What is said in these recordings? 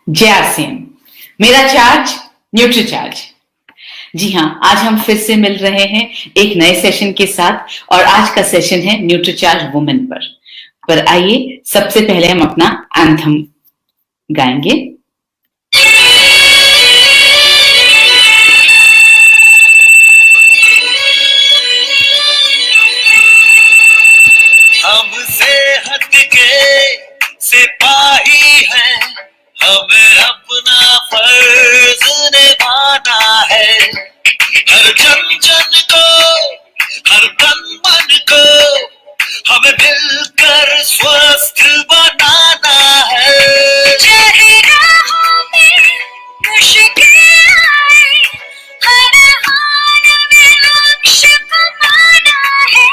जयासिन, मेरा charge Nutricharge. जी हाँ, आज हम फिर से मिल रहे हैं एक नए सेशन के साथ और आज का सेशन है न्यूट्रीचार्ज वुमेन पर आइए सबसे पहले हम अपना एंथम गाएंगे। हमसे हटके सिपाही हैं, हमें अपना फर्ज निभाना है। हर जन जन को, हर तन मन को हमें मिलकर स्वस्थ बनाना है। चाहे राहों में मुश्किल आए, हर हाल में लक्ष्य पाना है।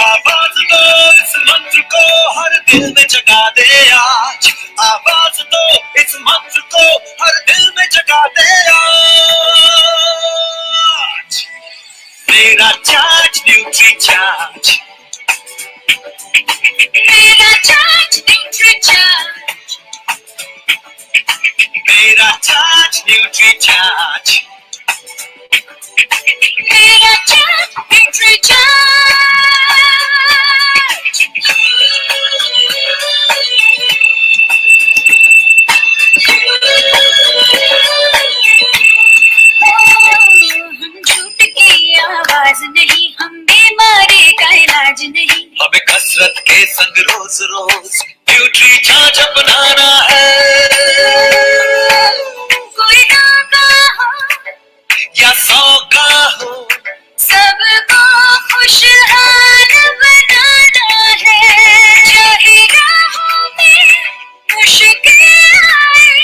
आवाज दो इस मंत्र को हर दिल में जगा दे आज, आवाज दो इस मंत्र को हर दिल में जगा दे आज। मेरा चार्ज न्यूट्री चार्ज, मेरा चार्ज न्यूट्री चार्ज, मेरा चार्ज न्यूट्री चार्ज, मेरा चार्ज न्यूट्री चार्ज। हम झूठ की आवाज नहीं, हम बीमारी का इलाज नहीं, हमें कसरत के संग रोज रोज न्यूट्री चार्ज अपनाना है। कोई नागा हो या 100 का हो, सबको खुशहाल बनाना है। चाहे राहों में मुश्किल आए,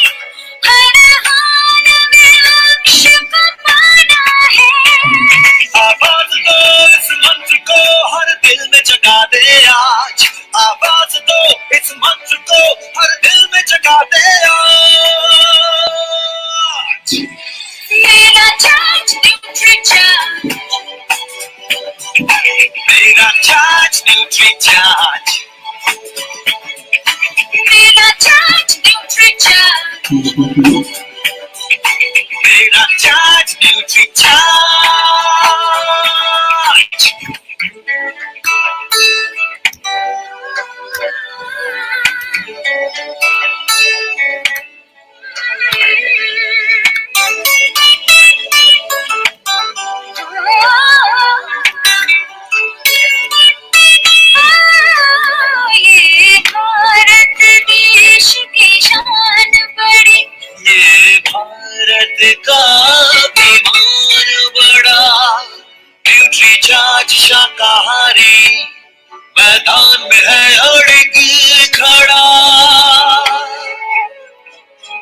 हर हाल में लक्ष्य पाना है। आवाज दो इस मंत्र को हर दिल में जगा दे आज, आवाज दो इस मंत्र को हर दिल में जगा दे आज। मेरा चार्ज न्यूट्री चार्ज, मेरा चार्ज न्यूट्री चार्ज, मेरा चार्ज न्यूट्री चार्ज, मेरा चार्ज न्यूट्री चार्ज। ये भारत देश की शान बड़ी, ये भारत का अभिमान बड़ा। न्यूट्री चार्ज शाकाहारी मैदान में है अड़िग खड़ा।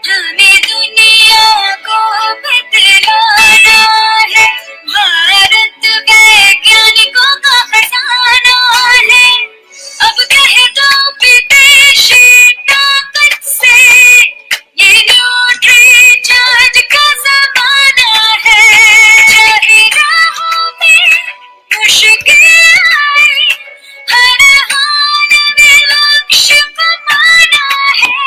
हमें दुनिया को बदलाना है, भारत वैज्ञानिकों का खजाना है। अब कह दो विदेशी ताकत से, ये न्यूट्री चार्ज का जमाना है। चाहे राहों में मुश्किल आए, हर हाल में लक्ष्य पाना है।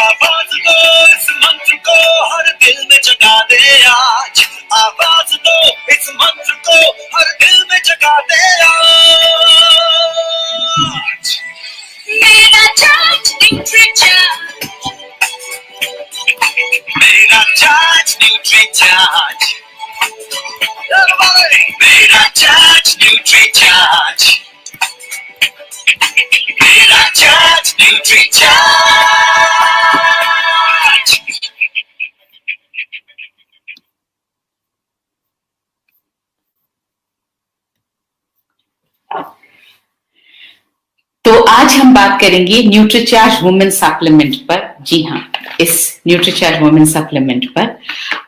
आवाज दो इस मंत्र को हर दिल में जगा दे आज, आवाज दो इस मंत्र को हर दिल में जगा दे आज। मेरा चार्ज न्यूट्री चार्ज, मेरा चार्ज न्यूट्री चार्ज, मेरा चार्ज न्यूट्री चार्ज, मेरा चार्ज न्यूट्री चार्ज। तो आज हम बात करेंगे न्यूट्रीचार्ज वुमेन सप्लीमेंट पर। जी हाँ, इस न्यूट्रीचार्ज वुमेन सप्लीमेंट पर।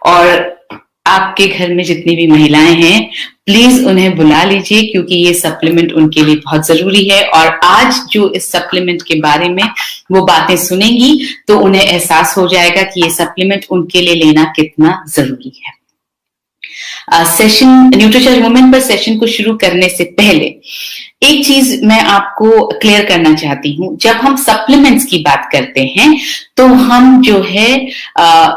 और आपके घर में जितनी भी महिलाएं हैं प्लीज उन्हें बुला लीजिए क्योंकि ये सप्लीमेंट उनके लिए बहुत जरूरी है। और आज जो इस सप्लीमेंट के बारे में वो बातें सुनेंगी तो उन्हें एहसास हो जाएगा कि ये सप्लीमेंट उनके लिए लेना कितना जरूरी है। सेशन न्यूट्रीचार्ज वुमेन पर सेशन को शुरू करने से पहले एक चीज मैं आपको क्लियर करना चाहती हूँ। जब हम सप्लीमेंट्स की बात करते हैं तो हम जो है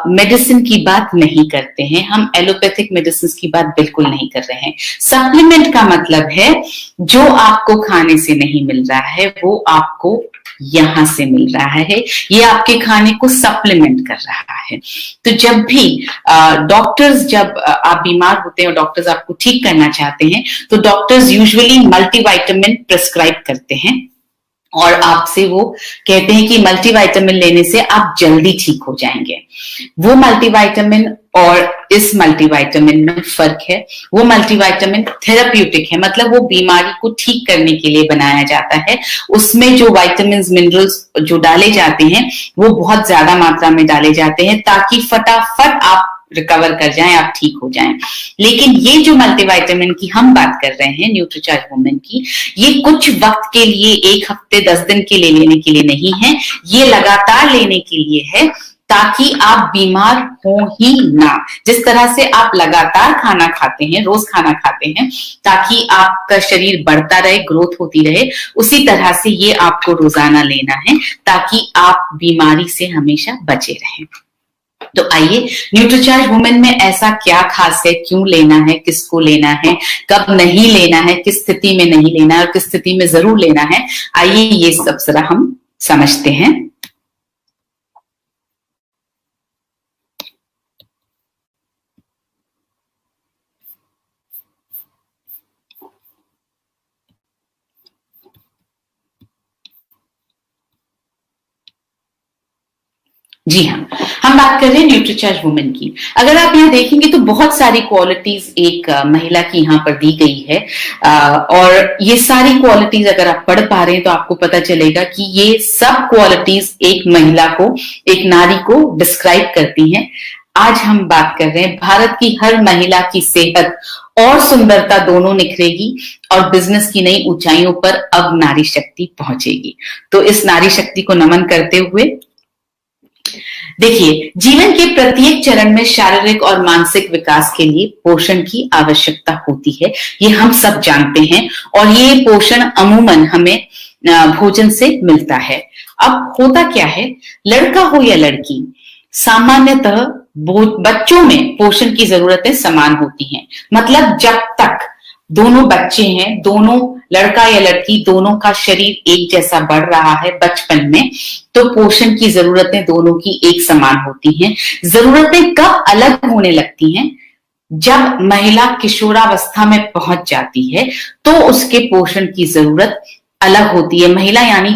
मेडिसिन की बात नहीं करते हैं, हम एलोपैथिक मेडिसिन की बात बिल्कुल नहीं कर रहे हैं। सप्लीमेंट का मतलब है जो आपको खाने से नहीं मिल रहा है वो आपको यहां से मिल रहा है, ये आपके खाने को सप्लीमेंट कर रहा है। तो जब भी डॉक्टर्स, जब आप बीमार होते हैं और डॉक्टर्स आपको ठीक करना चाहते हैं तो डॉक्टर्स यूजुअली मल्टीविटामिन प्रिस्क्राइब करते हैं और आपसे वो कहते हैं कि मल्टीविटामिन लेने से आप जल्दी ठीक हो जाएंगे। वो मल्टीविटामिन और इस मल्टीविटामिन में फर्क है। वो मल्टीविटामिन थेराप्यूटिक है, मतलब वो बीमारी को ठीक करने के लिए बनाया जाता है। उसमें जो विटामिन मिनरल्स जो डाले जाते हैं वो बहुत ज्यादा मात्रा में डाले जाते हैं ताकि फटाफट आप रिकवर कर जाएं, आप ठीक हो जाएं। लेकिन ये जो मल्टीविटामिन की हम बात कर रहे हैं, न्यूट्रीचार्ज वुमेन की, ये कुछ वक्त के लिए, 1 हफ्ते 10 दिन के लिए लेने के लिए नहीं है, ये लगातार लेने के लिए है ताकि आप बीमार हो ही ना। जिस तरह से आप लगातार खाना खाते हैं, रोज खाना खाते हैं ताकि आपका शरीर बढ़ता रहे, ग्रोथ होती रहे, उसी तरह से ये आपको रोजाना लेना है ताकि आप बीमारी से हमेशा बचे रहें। तो आइए, न्यूट्रीचार्ज वुमेन में ऐसा क्या खास है, क्यों लेना है, किसको लेना है, कब नहीं लेना है, किस स्थिति में नहीं लेना है और किस स्थिति में जरूर लेना है, आइए ये सब जरा हम समझते हैं। जी हाँ, हम बात कर रहे हैं न्यूट्रीचार्ज वुमेन की। अगर आप यहाँ देखेंगे तो बहुत सारी क्वालिटीज एक महिला की यहाँ पर दी गई है और ये सारी क्वालिटीज अगर आप पढ़ पा रहे हैं तो आपको पता चलेगा कि ये सब क्वालिटीज एक महिला को, एक नारी को डिस्क्राइब करती हैं। आज हम बात कर रहे हैं भारत की हर महिला की सेहत और सुंदरता दोनों निखरेगी और बिजनेस की नई ऊंचाइयों पर अब नारी शक्ति पहुंचेगी। तो इस नारी शक्ति को नमन करते हुए देखिए, जीवन के प्रत्येक चरण में शारीरिक और मानसिक विकास के लिए पोषण की आवश्यकता होती है, ये हम सब जानते हैं और ये पोषण अमूमन हमें भोजन से मिलता है। अब होता क्या है, लड़का हो या लड़की, सामान्यतः बच्चों में पोषण की जरूरतें समान होती हैं। मतलब जब तक दोनों बच्चे हैं, दोनों लड़का या लड़की दोनों का शरीर एक जैसा बढ़ रहा है बचपन में, तो पोषण की जरूरतें दोनों की एक समान होती हैं। जरूरतें कब अलग होने लगती हैं, जब महिला किशोरावस्था में पहुंच जाती है तो उसके पोषण की जरूरत अलग होती है। महिला यानी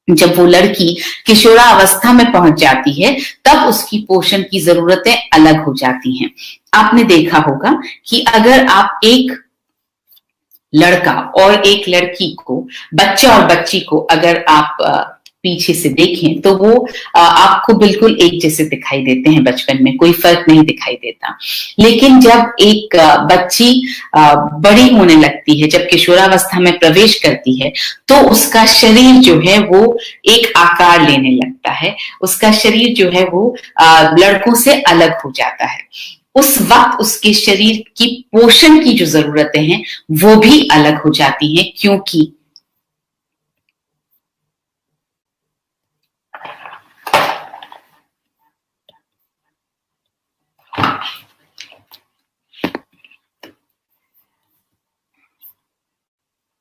जब वो लड़की किशोरावस्था में पहुंच जाती है तब उसकी पोषण की जरूरतें अलग हो जाती हैं। आपने देखा होगा कि अगर आप एक लड़का और एक लड़की को, बच्चा और बच्ची को अगर आप पीछे से देखें तो वो आपको बिल्कुल एक जैसे दिखाई देते हैं बचपन में, कोई फर्क नहीं दिखाई देता। लेकिन जब एक बच्ची बड़ी होने लगती है, जब किशोरावस्था में प्रवेश करती है तो उसका शरीर जो है वो एक आकार लेने लगता है, उसका शरीर जो है वो लड़कों से अलग हो जाता है। उस वक्त उसके शरीर की पोषण की जो जरूरतें हैं वो भी अलग हो जाती हैं, क्योंकि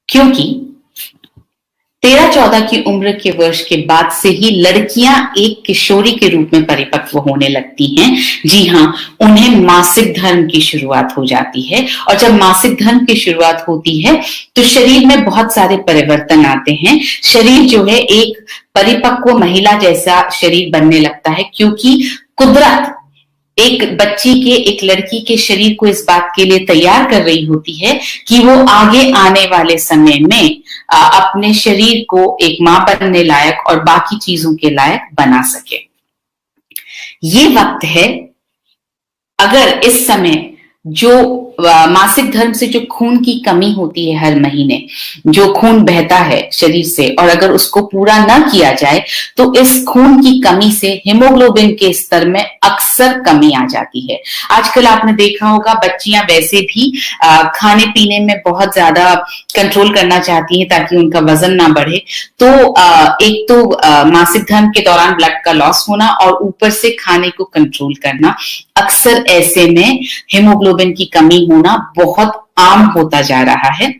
क्योंकि 13-14 की उम्र के वर्ष के बाद से ही लड़कियां एक किशोरी के रूप में परिपक्व होने लगती हैं। जी हाँ, उन्हें मासिक धर्म की शुरुआत हो जाती है और जब मासिक धर्म की शुरुआत होती है तो शरीर में बहुत सारे परिवर्तन आते हैं। शरीर जो है एक परिपक्व महिला जैसा शरीर बनने लगता है, क्योंकि कुदरत एक बच्ची के, एक लड़की के शरीर को इस बात के लिए तैयार कर रही होती है कि वो आगे आने वाले समय में अपने शरीर को एक मां बनने लायक और बाकी चीजों के लायक बना सके। ये वक्त है, अगर इस समय जो मासिक धर्म से जो खून की कमी होती है हर महीने, जो खून बहता है शरीर से, और अगर उसको पूरा ना किया जाए तो इस खून की कमी से हीमोग्लोबिन के स्तर में अक्सर कमी आ जाती है। आजकल आपने देखा होगा बच्चियां वैसे भी खाने पीने में बहुत ज्यादा कंट्रोल करना चाहती हैं ताकि उनका वजन ना बढ़े। तो एक तो मासिक धर्म के दौरान ब्लड का लॉस होना और ऊपर से खाने को कंट्रोल करना, अक्सर ऐसे में हीमोग्लोबिन की कमी होना बहुत आम होता जा रहा है,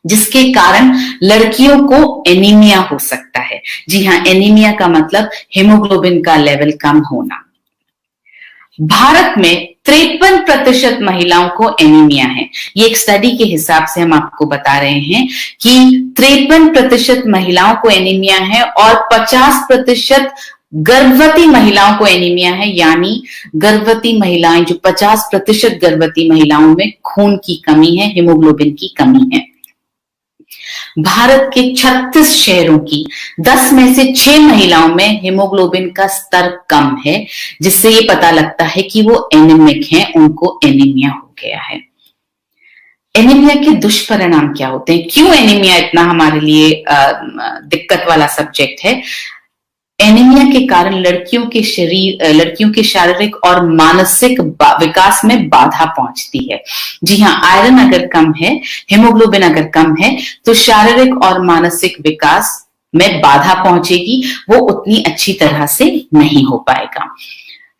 जिसके कारण लड़कियों को एनीमिया हो सकता है। जी हाँ, एनीमिया का मतलब हीमोग्लोबिन का लेवल कम होना। भारत में 53% महिलाओं को एनीमिया है। ये एक स्टडी के हिसाब से हम आपको बता रहे हैं कि 53% महिलाओं को एनीमिया है और 50% गर्भवती महिलाओं को एनीमिया है। यानी गर्भवती महिलाएं, जो 50% गर्भवती महिलाओं में खून की कमी है, हीमोग्लोबिन की कमी है। भारत के 36 शहरों की 10 में से 6 महिलाओं में हीमोग्लोबिन का स्तर कम है, जिससे ये पता लगता है कि वो एनीमिक हैं, उनको एनीमिया हो गया है। एनीमिया के दुष्परिणाम क्या होते हैं? क्यों एनीमिया इतना हमारे लिए दिक्कत वाला सब्जेक्ट है? एनीमिया के कारण लड़कियों के शारीरिक और मानसिक विकास में बाधा पहुंचती है। जी हाँ, आयरन अगर कम है, हीमोग्लोबिन अगर कम है, तो शारीरिक और मानसिक विकास में बाधा पहुंचेगी, वो उतनी अच्छी तरह से नहीं हो पाएगा।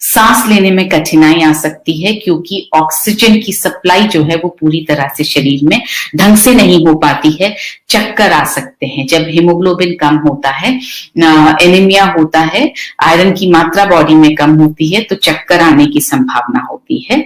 सांस लेने में कठिनाई आ सकती है क्योंकि ऑक्सीजन की सप्लाई जो है वो पूरी तरह से शरीर में ढंग से नहीं हो पाती है। चक्कर आ सकते हैं जब हीमोग्लोबिन कम होता है, एनीमिया होता है, आयरन की मात्रा बॉडी में कम होती है, तो चक्कर आने की संभावना होती है।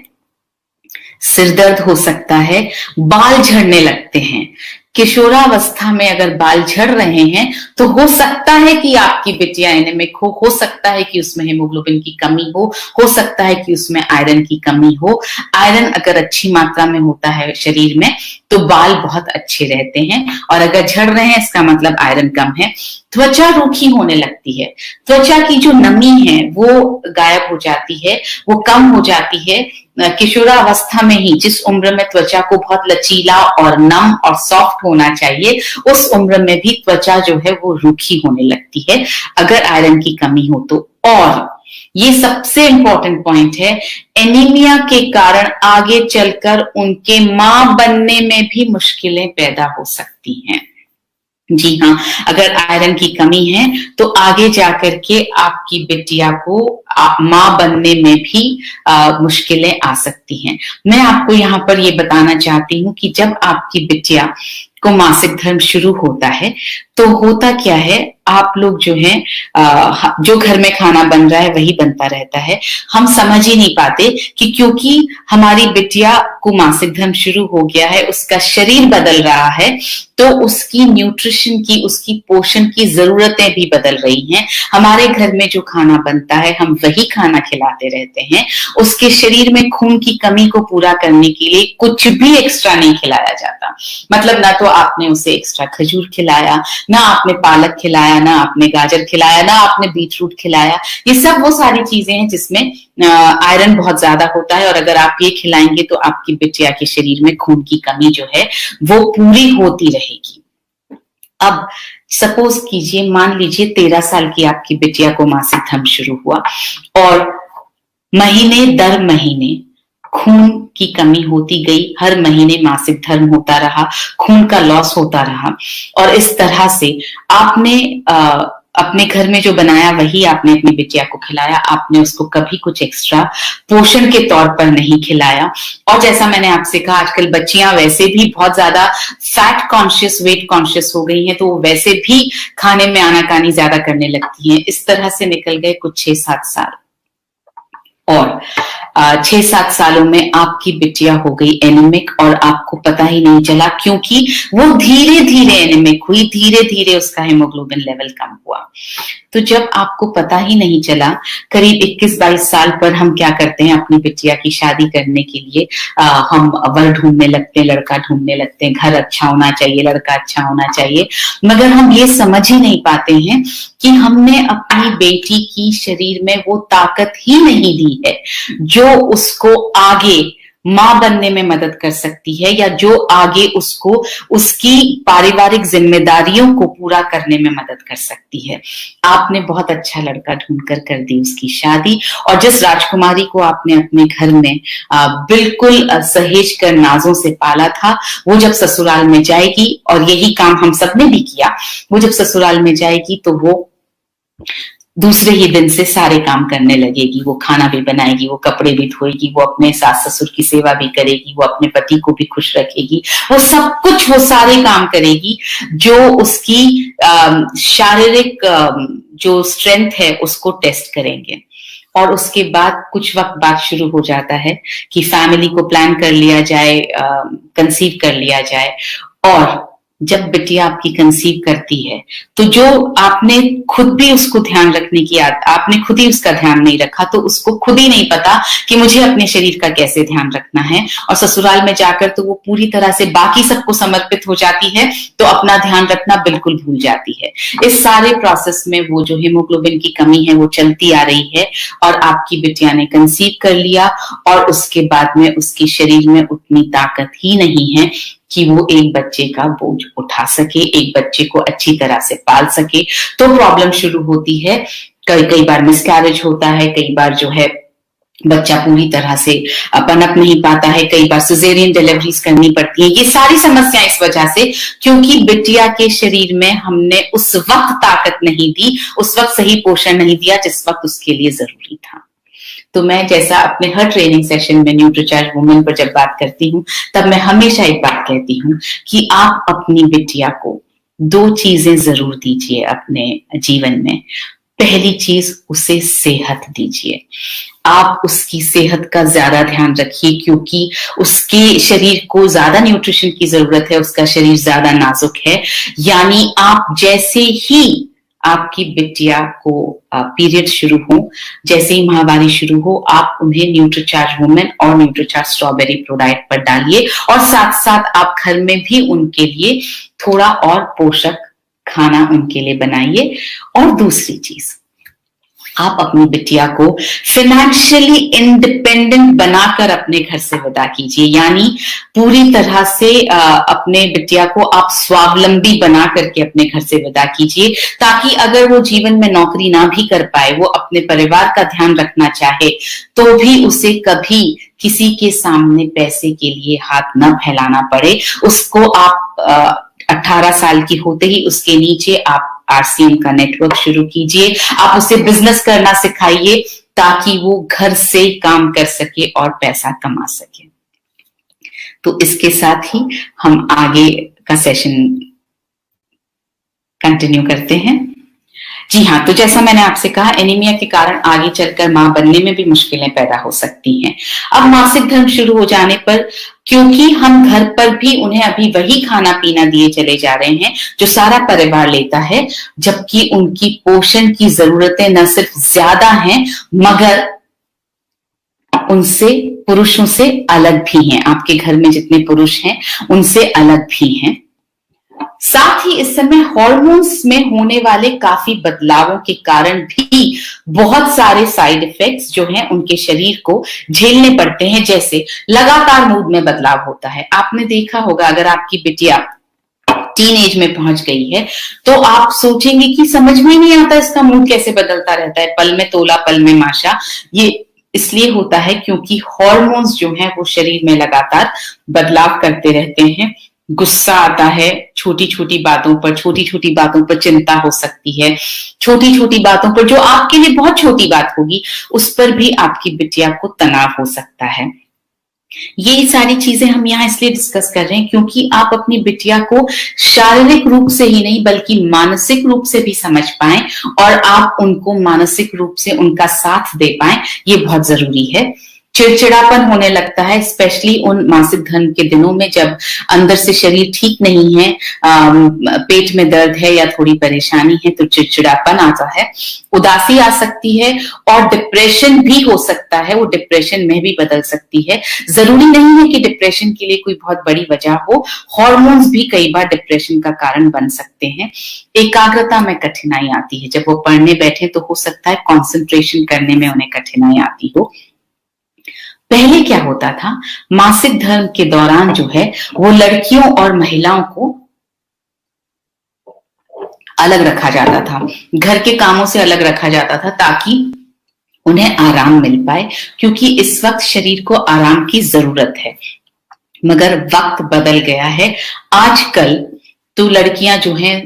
सिर दर्द हो सकता है, बाल झड़ने लगते हैं। किशोरावस्था में अगर बाल झड़ रहे हैं तो हो सकता है कि आपकी बिटिया एनीमिक हो सकता है कि उसमें हीमोग्लोबिन की कमी हो सकता है कि उसमें आयरन की कमी हो। आयरन अगर अच्छी मात्रा में होता है शरीर में तो बाल बहुत अच्छे रहते हैं, और अगर झड़ रहे हैं इसका मतलब आयरन कम है। त्वचा रूखी होने लगती है, त्वचा की जो नमी है वो गायब हो जाती है, वो कम हो जाती है। किशोरावस्था में ही जिस उम्र में त्वचा को बहुत लचीला और नम और सॉफ्ट होना चाहिए, उस उम्र में भी त्वचा जो है वो रूखी होने लगती है अगर आयरन की कमी हो तो। और ये सबसे इंपॉर्टेंट पॉइंट है, एनीमिया के कारण आगे चलकर उनके मां बनने में भी मुश्किलें पैदा हो सकती हैं। जी हाँ, अगर आयरन की कमी है तो आगे जाकर के आपकी बिटिया को मां बनने में भी मुश्किलें आ सकती हैं। मैं आपको यहाँ पर ये बताना चाहती हूँ कि जब आपकी बिटिया को मासिक धर्म शुरू होता है तो होता क्या है, आप लोग जो है जो घर में खाना बन रहा है वही बनता रहता है। हम समझ ही नहीं पाते कि क्योंकि हमारी बिटिया को मासिक धर्म शुरू हो गया है, उसका शरीर बदल रहा है, तो उसकी न्यूट्रिशन की, उसकी पोषण की जरूरतें भी बदल रही हैं। हमारे घर में जो खाना बनता है हम वही खाना खिलाते रहते हैं। उसके शरीर में खून की कमी को पूरा करने के लिए कुछ भी एक्स्ट्रा नहीं खिलाया जाता। मतलब ना तो आपने उसे एक्स्ट्रा खजूर खिलाया, ना आपने पालक खिलाया, ना आपने गाजर खिलाया, ना आपने बीटरूट खिलाया। ये सब वो सारी चीजें हैं जिसमें आयरन बहुत ज्यादा होता है, और अगर आप ये खिलाएंगे तो आपकी बिटिया के शरीर में खून की कमी जो है वो पूरी होती रहेगी। अब सपोज कीजिए, मान लीजिए 13 साल की आपकी बिटिया को मासिक धर्म शुरू हुआ और महीने दर महीने खून की कमी होती गई, हर महीने मासिक धर्म होता रहा, खून का लॉस होता रहा, और इस तरह से आपने अपने घर में जो बनाया वही आपने अपनी बिटिया को खिलाया। आपने उसको कभी कुछ एक्स्ट्रा पोषण के तौर पर नहीं खिलाया। और जैसा मैंने आपसे कहा, आजकल बच्चियां वैसे भी बहुत ज्यादा फैट कॉन्शियस, वेट कॉन्शियस हो गई हैं, तो वो वैसे भी खाने में आनाकानी ज्यादा करने लगती हैं। इस तरह से निकल गए कुछ 6-7 साल, और 6-7 सालों में आपकी बिटिया हो गई एनीमिक और आपको पता ही नहीं चला, क्योंकि वो धीरे धीरे एनीमिक हुई, धीरे धीरे उसका हीमोग्लोबिन लेवल कम हुआ। तो जब आपको पता ही नहीं चला, करीब 21-22 साल पर हम क्या करते हैं, अपनी बिटिया की शादी करने के लिए हम वर ढूंढने लगते हैं, लड़का ढूंढने लगते हैं। घर अच्छा होना चाहिए, लड़का अच्छा होना चाहिए, मगर हम ये समझ ही नहीं पाते हैं कि हमने अपनी बेटी की शरीर में वो ताकत ही नहीं दी है जो उसको आगे माँ बनने में मदद कर सकती है, या जो आगे उसको उसकी पारिवारिक जिम्मेदारियों को पूरा करने में मदद कर सकती है। आपने बहुत अच्छा लड़का ढूंढकर कर दी उसकी शादी, और जिस राजकुमारी को आपने अपने घर में बिल्कुल सहेज कर नाजों से पाला था, वो जब ससुराल में जाएगी, और यही काम हम सबने भी किया, वो जब ससुराल में जाएगी तो वो दूसरे ही दिन से सारे काम करने लगेगी। वो खाना भी बनाएगी, वो कपड़े भी धोएगी, वो अपने सास ससुर की सेवा भी करेगी, वो अपने पति को भी खुश रखेगी, वो सब कुछ, वो सारे काम करेगी जो उसकी शारीरिक जो स्ट्रेंथ है उसको टेस्ट करेंगे। और उसके बाद कुछ वक्त बाद शुरू हो जाता है कि फैमिली को प्लान कर लिया जाए, कंसीव कर लिया जाए। और जब बिटिया आपकी कंसीव करती है तो जो आपने खुद भी उसको ध्यान रखने की आपने खुद ही उसका ध्यान नहीं रखा, तो उसको खुद ही नहीं पता कि मुझे अपने शरीर का कैसे ध्यान रखना है। और ससुराल में जाकर तो वो पूरी तरह से बाकी सबको समर्पित हो जाती है, तो अपना ध्यान रखना बिल्कुल भूल जाती है। इस सारे प्रोसेस में वो जो हीमोग्लोबिन की कमी है वो चलती आ रही है, और आपकी बिटिया ने कंसीव कर लिया, और उसके बाद में उसके शरीर में उतनी ताकत ही नहीं है कि वो एक बच्चे का बोझ उठा सके, एक बच्चे को अच्छी तरह से पाल सके। तो प्रॉब्लम शुरू होती है। कई बार मिसकैरेज होता है, कई बार जो है बच्चा पूरी तरह से पनप नहीं पाता है, कई बार सिजेरियन डिलीवरीज करनी पड़ती है। ये सारी समस्याएं इस वजह से, क्योंकि बिटिया के शरीर में हमने उस वक्त ताकत नहीं दी, उस वक्त सही पोषण नहीं दिया जिस वक्त उसके लिए जरूरी था। तो मैं जैसा अपने हर ट्रेनिंग सेशन में न्यूट्रीचार्ज वुमेन पर जब बात करती हूँ, तब मैं हमेशा एक बात कहती हूँ कि आप अपनी बिटिया को 2 चीजें जरूर दीजिए अपने जीवन में। पहली चीज, उसे सेहत दीजिए। आप उसकी सेहत का ज्यादा ध्यान रखिए, क्योंकि उसके शरीर को ज्यादा न्यूट्रिशन की जरूरत है, उसका शरीर ज्यादा नाजुक है। यानी आप जैसे ही आपकी बिटिया को पीरियड शुरू हो, जैसे ही माहवारी शुरू हो, आप उन्हें न्यूट्रीचार्ज वुमेन और न्यूट्रीचार्ज स्ट्रॉबेरी प्रोडाइट पर डालिए, और साथ साथ आप घर में भी उनके लिए थोड़ा और पोषक खाना उनके लिए बनाइए। और दूसरी चीज, आप अपनी बिटिया को फिनेंशियली इंडिपेंडेंट बनाकर अपने घर से विदा कीजिए। यानी पूरी तरह से अपने बिटिया को आप स्वावलंबी बना करके अपने घर से विदा कीजिए, ताकि अगर वो जीवन में नौकरी ना भी कर पाए, वो अपने परिवार का ध्यान रखना चाहे, तो भी उसे कभी किसी के सामने पैसे के लिए हाथ न फैलाना पड़े। उसको आप 18 साल की होते ही उसके नीचे आप आरसीएम का नेटवर्क शुरू कीजिए, आप उसे बिजनेस करना सिखाइए, ताकि वो घर से काम कर सके और पैसा कमा सके। तो इसके साथ ही हम आगे का सेशन कंटिन्यू करते हैं। जी हाँ, तो जैसा मैंने आपसे कहा, एनीमिया के कारण आगे चलकर मां बनने में भी मुश्किलें पैदा हो सकती हैं। अब मासिक धर्म शुरू हो जाने पर, क्योंकि हम घर पर भी उन्हें अभी वही खाना पीना दिए चले जा रहे हैं जो सारा परिवार लेता है, जबकि उनकी पोषण की जरूरतें न सिर्फ ज्यादा हैं, मगर उनसे पुरुषों से अलग भी हैं। आपके घर में जितने पुरुष हैं उनसे अलग भी हैं। साथ ही इस समय हार्मोन्स में होने वाले काफी बदलावों के कारण भी बहुत सारे साइड इफेक्ट्स जो हैं उनके शरीर को झेलने पड़ते हैं। जैसे लगातार मूड में बदलाव होता है। आपने देखा होगा, अगर आपकी बिटिया टीन एज में पहुंच गई है तो आप सोचेंगे कि समझ में नहीं आता इसका मूड कैसे बदलता रहता है, पल में तोला पल में माशा। ये इसलिए होता है क्योंकि हार्मोन्स जो हैं वो शरीर में लगातार बदलाव करते रहते हैं। गुस्सा आता है, छोटी छोटी बातों पर चिंता हो सकती है, छोटी छोटी बातों पर जो आपके लिए बहुत छोटी बात होगी उस पर भी आपकी बिटिया को तनाव हो सकता है। ये सारी चीजें हम यहाँ इसलिए डिस्कस कर रहे हैं क्योंकि आप अपनी बिटिया को शारीरिक रूप से ही नहीं बल्कि मानसिक रूप से भी समझ पाएं और आप उनको मानसिक रूप से उनका साथ दे पाएं, ये बहुत जरूरी है। चिड़चिड़ापन होने लगता है, स्पेशली उन मासिक धर्म के दिनों में जब अंदर से शरीर ठीक नहीं है, पेट में दर्द है या थोड़ी परेशानी है तो चिड़चिड़ापन आता है, उदासी आ सकती है और डिप्रेशन भी हो सकता है। वो डिप्रेशन में भी बदल सकती है। जरूरी नहीं है कि डिप्रेशन के लिए कोई बहुत बड़ी वजह हो, हार्मोन्स भी कई बार डिप्रेशन का कारण बन सकते हैं। एकाग्रता में कठिनाई आती है, जब वो पढ़ने बैठे तो हो सकता है कंसंट्रेशन करने में उन्हें कठिनाई आती हो। पहले क्या होता था, मासिक धर्म के दौरान जो है वो लड़कियों और महिलाओं को अलग रखा जाता था, घर के कामों से अलग रखा जाता था ताकि उन्हें आराम मिल पाए, क्योंकि इस वक्त शरीर को आराम की जरूरत है। मगर वक्त बदल गया है। आजकल तो लड़कियां जो हैं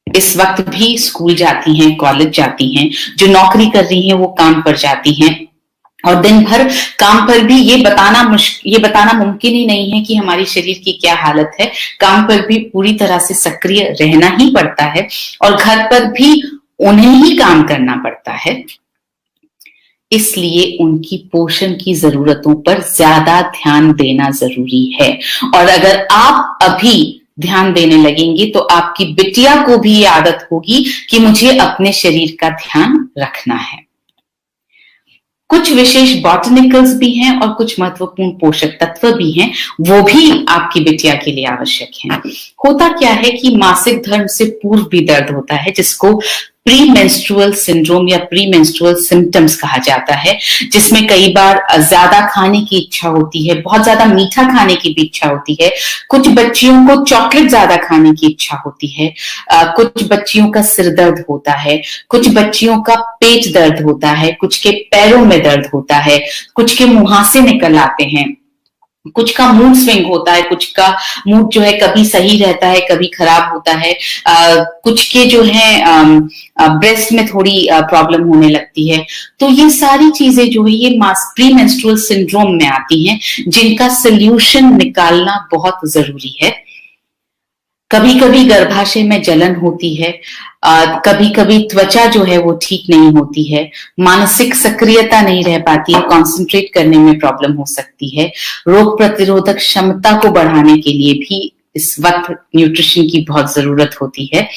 इस वक्त भी स्कूल जाती हैं, कॉलेज जाती हैं, जो नौकरी कर रही हैं वो काम पर जाती हैं, और दिन भर काम पर भी ये बताना मुमकिन ही नहीं है कि हमारी शरीर की क्या हालत है। काम पर भी पूरी तरह से सक्रिय रहना ही पड़ता है और घर पर भी उन्हें ही काम करना पड़ता है। इसलिए उनकी पोषण की जरूरतों पर ज्यादा ध्यान देना जरूरी है। और अगर आप अभी ध्यान देने लगेंगे तो आपकी बिटिया को भी ये आदत होगी कि मुझे अपने शरीर का ध्यान रखना है। कुछ विशेष बॉटनिकल्स भी हैं और कुछ महत्वपूर्ण पोषक तत्व भी हैं, वो भी आपकी बिटिया के लिए आवश्यक हैं। होता क्या है कि मासिक धर्म से पूर्व भी दर्द होता है, जिसको प्री मेंस्ट्रुअल सिंड्रोम या प्री मेंस्ट्रुअल सिम्टम्स कहा जाता है, जिसमें कई बार ज्यादा खाने की इच्छा होती है, बहुत ज्यादा मीठा खाने की भी इच्छा होती है, कुछ बच्चियों को चॉकलेट ज्यादा खाने की इच्छा होती है, कुछ बच्चियों का सिर दर्द होता है, कुछ बच्चियों का पेट दर्द होता है, कुछ के पैरों में दर्द होता है, कुछ के मुहासे निकल आते हैं, कुछ का मूड स्विंग होता है, कुछ का मूड जो है कभी सही रहता है कभी खराब होता है, कुछ के जो है ब्रेस्ट में थोड़ी प्रॉब्लम होने लगती है। तो ये सारी चीजें जो है ये प्री मेंस्ट्रुअल सिंड्रोम में आती हैं, जिनका सोल्यूशन निकालना बहुत जरूरी है। कभी कभी गर्भाशय में जलन होती है, कभी कभी त्वचा जो है वो ठीक नहीं होती है, मानसिक सक्रियता नहीं रह पाती है, कंसंट्रेट करने में प्रॉब्लम हो सकती है, रोग प्रतिरोधक क्षमता को बढ़ाने के लिए भी इस वक्त न्यूट्रिशन की बहुत जरूरत होती है।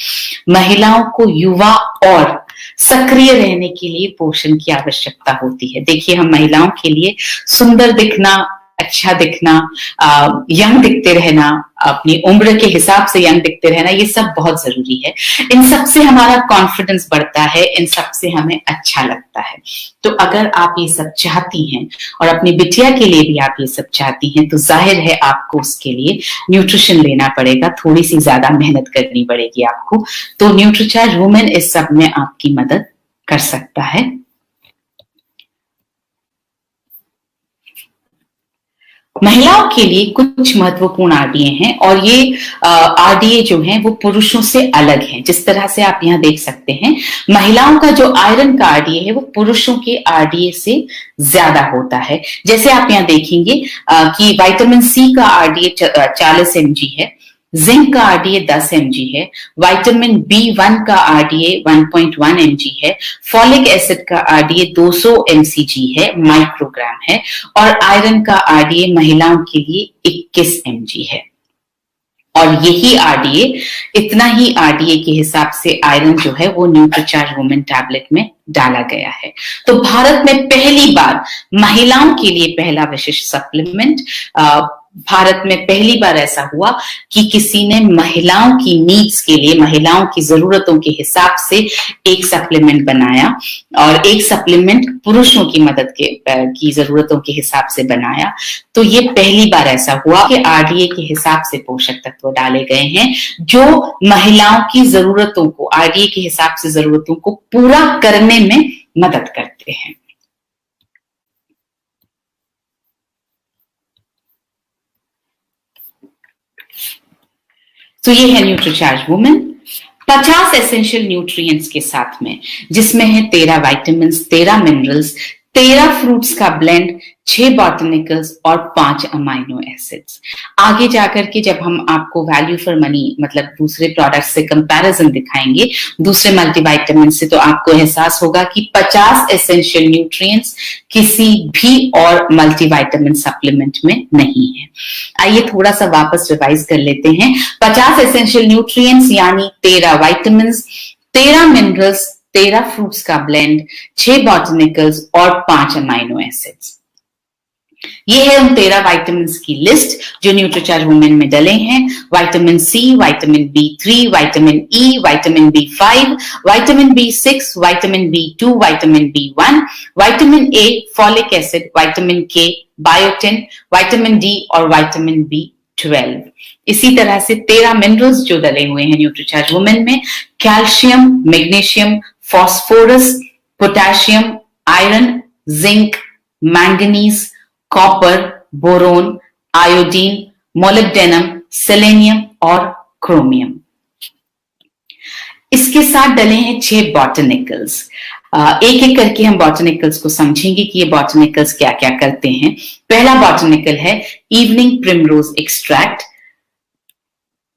महिलाओं को युवा और सक्रिय रहने के लिए पोषण की आवश्यकता होती है। देखिए, हम महिलाओं के लिए सुंदर दिखना, अच्छा दिखना, यंग दिखते रहना, अपनी उम्र के हिसाब से यंग दिखते रहना, ये सब बहुत जरूरी है। इन सब से हमारा कॉन्फिडेंस बढ़ता है, इन सब से हमें अच्छा लगता है। तो अगर आप ये सब चाहती हैं और अपनी बिटिया के लिए भी आप ये सब चाहती हैं, तो जाहिर है आपको उसके लिए न्यूट्रिशन लेना पड़ेगा, थोड़ी सी ज्यादा मेहनत करनी पड़ेगी आपको। तो न्यूट्रीचार्ज वुमेन इस सब में आपकी मदद कर सकता है। महिलाओं के लिए कुछ महत्वपूर्ण आरडीए हैं, और ये आरडीए जो हैं वो पुरुषों से अलग हैं। जिस तरह से आप यहाँ देख सकते हैं, महिलाओं का जो आयरन का आरडीए है वो पुरुषों के आरडीए से ज्यादा होता है। जैसे आप यहाँ देखेंगे कि विटामिन सी का आरडीए 40 mg है, जिंक का आरडीए 10 mg है, विटामिन B1 का आरडीए 1.1 mg है, फॉलिक एसिड का आरडीए 200 mcg है, माइक्रोग्राम है, और आयरन का आरडीए महिलाओं के लिए 21 mg है। और यही आरडीए, इतना ही आरडीए के हिसाब से आयरन जो है वो न्यूट्रीचार्ज वुमेन टैबलेट में डाला गया है। तो भारत में पहली बार महिलाओं के लिए पहला विशिष्ट सप्लीमेंट, भारत में पहली बार ऐसा हुआ कि किसी ने महिलाओं की नीड्स के लिए, महिलाओं की जरूरतों के हिसाब से एक सप्लीमेंट बनाया, और एक सप्लीमेंट पुरुषों की मदद की जरूरतों के हिसाब से बनाया। तो ये पहली बार ऐसा हुआ कि आरडीए के हिसाब से पोषक तत्व डाले गए हैं जो महिलाओं की जरूरतों को, आरडीए के हिसाब से जरूरतों को पूरा करने में मदद करते हैं। तो ये है न्यूट्रीचार्ज वुमेन 50 एसेंशियल न्यूट्रिएंट्स के साथ में, जिसमें है 13 विटामिन्स, 13 मिनरल्स, 13 फ्रूट्स का ब्लेंड, 6 बॉटनिकल्स और 5 अमाइनो एसिड्स। आगे जाकर के जब हम आपको वैल्यू फॉर मनी, मतलब दूसरे प्रोडक्ट से कंपैरिजन दिखाएंगे, दूसरे मल्टीविटामिन से, तो आपको एहसास होगा कि 50 एसेंशियल न्यूट्रिएंट्स किसी भी और मल्टीविटामिन सप्लीमेंट में नहीं है। आइए थोड़ा सा वापस रिवाइज कर लेते हैं। 50 एसेंशियल न्यूट्रिएंट्स यानी 13 विटामिन्स, 13 मिनरल्स, 13 फ्रूट्स का ब्लेंड, 6 बॉटनिकल्स और 5 अमाइनो एसिड्स। ये है उन 13 विटामिन की लिस्ट जो न्यूट्रीचार्ज वुमेन में डले हैं। Vitamin C, vitamin B3, vitamin E, vitamin B5, vitamin B6, vitamin B2, vitamin B1, vitamin A, folic acid, vitamin K, biotin, vitamin D और विटामिन B12। इसी तरह से 13 मिनरल्स जो डले हुए हैं न्यूट्रीचार्ज वुमेन में, calcium, magnesium, phosphorus, potassium, iron, zinc, manganese, copper, boron, iodine, molybdenum, selenium और क्रोमियम। इसके साथ डले हैं 6 बॉटनिकल्स। एक एक करके हम बॉटनिकल्स को समझेंगे कि ये बॉटनिकल्स क्या क्या करते हैं। पहला बॉटनिकल है इवनिंग प्रिमरोज एक्सट्रैक्ट।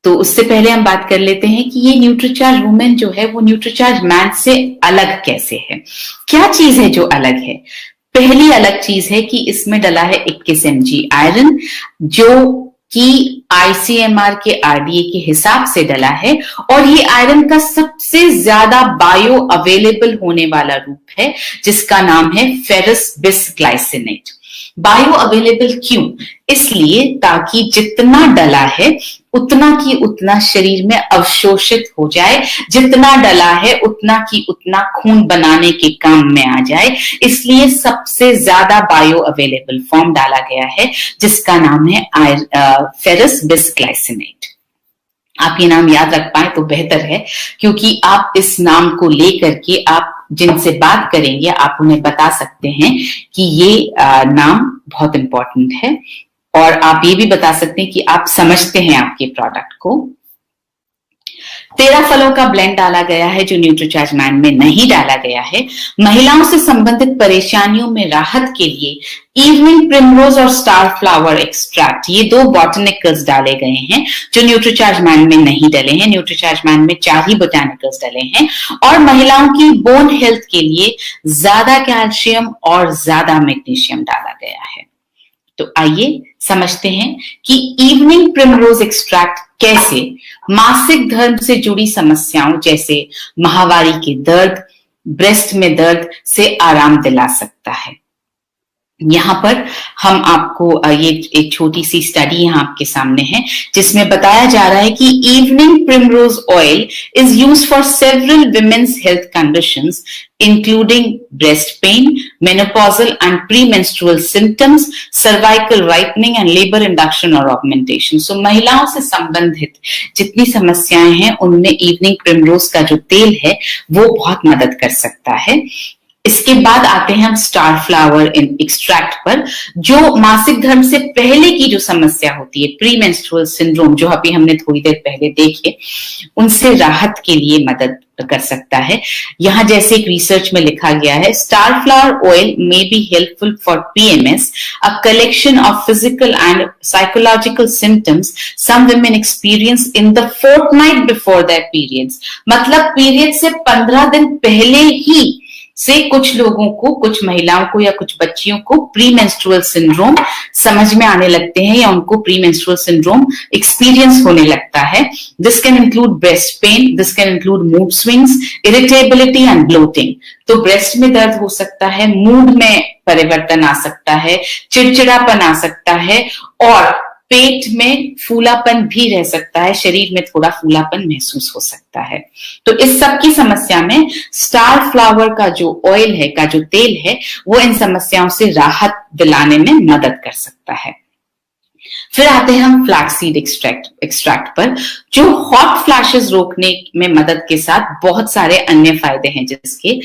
तो उससे पहले हम बात कर लेते हैं कि ये न्यूट्रीचार्ज वुमेन जो है वो न्यूट्रीचार्ज मैन से अलग कैसे है, क्या चीज है जो अलग है। पहली अलग चीज है कि इसमें डला है 21 mg आयरन, जो कि ICMR के RDA के हिसाब से डला है, और ये आयरन का सबसे ज्यादा बायो अवेलेबल होने वाला रूप है जिसका नाम है फेरस बिसग्लाइसिनेट। बायो अवेलेबल क्यों? इसलिए ताकि जितना डला है उतना की उतना शरीर में अवशोषित हो जाए, जितना डला है उतना की उतना खून बनाने के काम में आ जाए। इसलिए सबसे ज्यादा बायो अवेलेबल फॉर्म डाला गया है जिसका नाम है फेरस बिसग्लाइसिनेट। आप ये नाम याद रख पाए तो बेहतर है, क्योंकि आप इस नाम को लेकर के आप जिनसे बात करेंगे आप उन्हें बता सकते हैं कि ये नाम बहुत इंपॉर्टेंट है, और आप ये भी बता सकते हैं कि आप समझते हैं आपके प्रोडक्ट को। 13 फलों का ब्लेंड डाला गया है जो न्यूट्रीचार्ज मैन में नहीं डाला गया है। महिलाओं से संबंधित परेशानियों में राहत के लिए इवनिंग प्रिमरोज और स्टार फ्लावर एक्सट्रैक्ट, ये 2 बॉटनिकल्स डाले गए हैं जो न्यूट्रीचार्ज मैन में नहीं डले हैं। न्यूट्रीचार्ज मैन में 4 ही बोटानिकल्स डले हैं, और महिलाओं की बोन हेल्थ के लिए ज्यादा कैल्शियम और ज्यादा मैग्नीशियम डाला गया है। तो आइए समझते हैं कि इवनिंग प्रिमरोज एक्सट्रैक्ट कैसे मासिक धर्म से जुड़ी समस्याओं जैसे माहवारी के दर्द, ब्रेस्ट में दर्द से आराम दिला सकता है। यहाँ पर हम आपको ये एक छोटी सी स्टडी यहाँ आपके सामने है जिसमें बताया जा रहा है कि evening primrose oil is used for several women's health conditions including breast pain, menopausal and premenstrual symptoms, cervical whitening and labor induction or augmentation. So महिलाओं से संबंधित जितनी समस्याएं हैं उनमें इवनिंग प्रिमरोज का जो तेल है वो बहुत मदद कर सकता है। इसके बाद आते हैं हम स्टार फ्लावर एक्सट्रैक्ट पर, जो मासिक धर्म से पहले की जो समस्या होती है, प्री मेंस्ट्रुअल सिंड्रोम, जो अभी हमने थोड़ी देर पहले देखे, उनसे राहत के लिए मदद कर सकता है। यहाँ जैसे एक रिसर्च में लिखा गया है, star flower oil may be helpful for PMS, a collection of physical and psychological symptoms some women experience in the fortnight before their periods. मतलब पीरियड से 15 दिन पहले ही से कुछ लोगों को, कुछ महिलाओं को या कुछ बच्चियों को प्री मेंस्ट्रुअल सिंड्रोम समझ में आने लगते हैं या उनको प्री मेंस्ट्रुअल सिंड्रोम एक्सपीरियंस होने लगता है। This can include breast pain, this can include mood swings, irritability and bloating. तो ब्रेस्ट में दर्द हो सकता है, मूड में परिवर्तन आ सकता है, चिड़चिड़ापन आ सकता है, और पेट में फूलापन भी रह सकता है, शरीर में थोड़ा फूलापन महसूस हो सकता है। तो इस सब की समस्या में स्टार फ्लावर का जो ऑयल है, का जो तेल है, वो इन समस्याओं से राहत दिलाने में मदद कर सकता है। फिर आते हैं हम फ्लैक्सीड एक्सट्रैक्ट पर, जो हॉट फ्लैशेस रोकने में मदद के साथ बहुत सारे अन्य फायदे हैं जिसके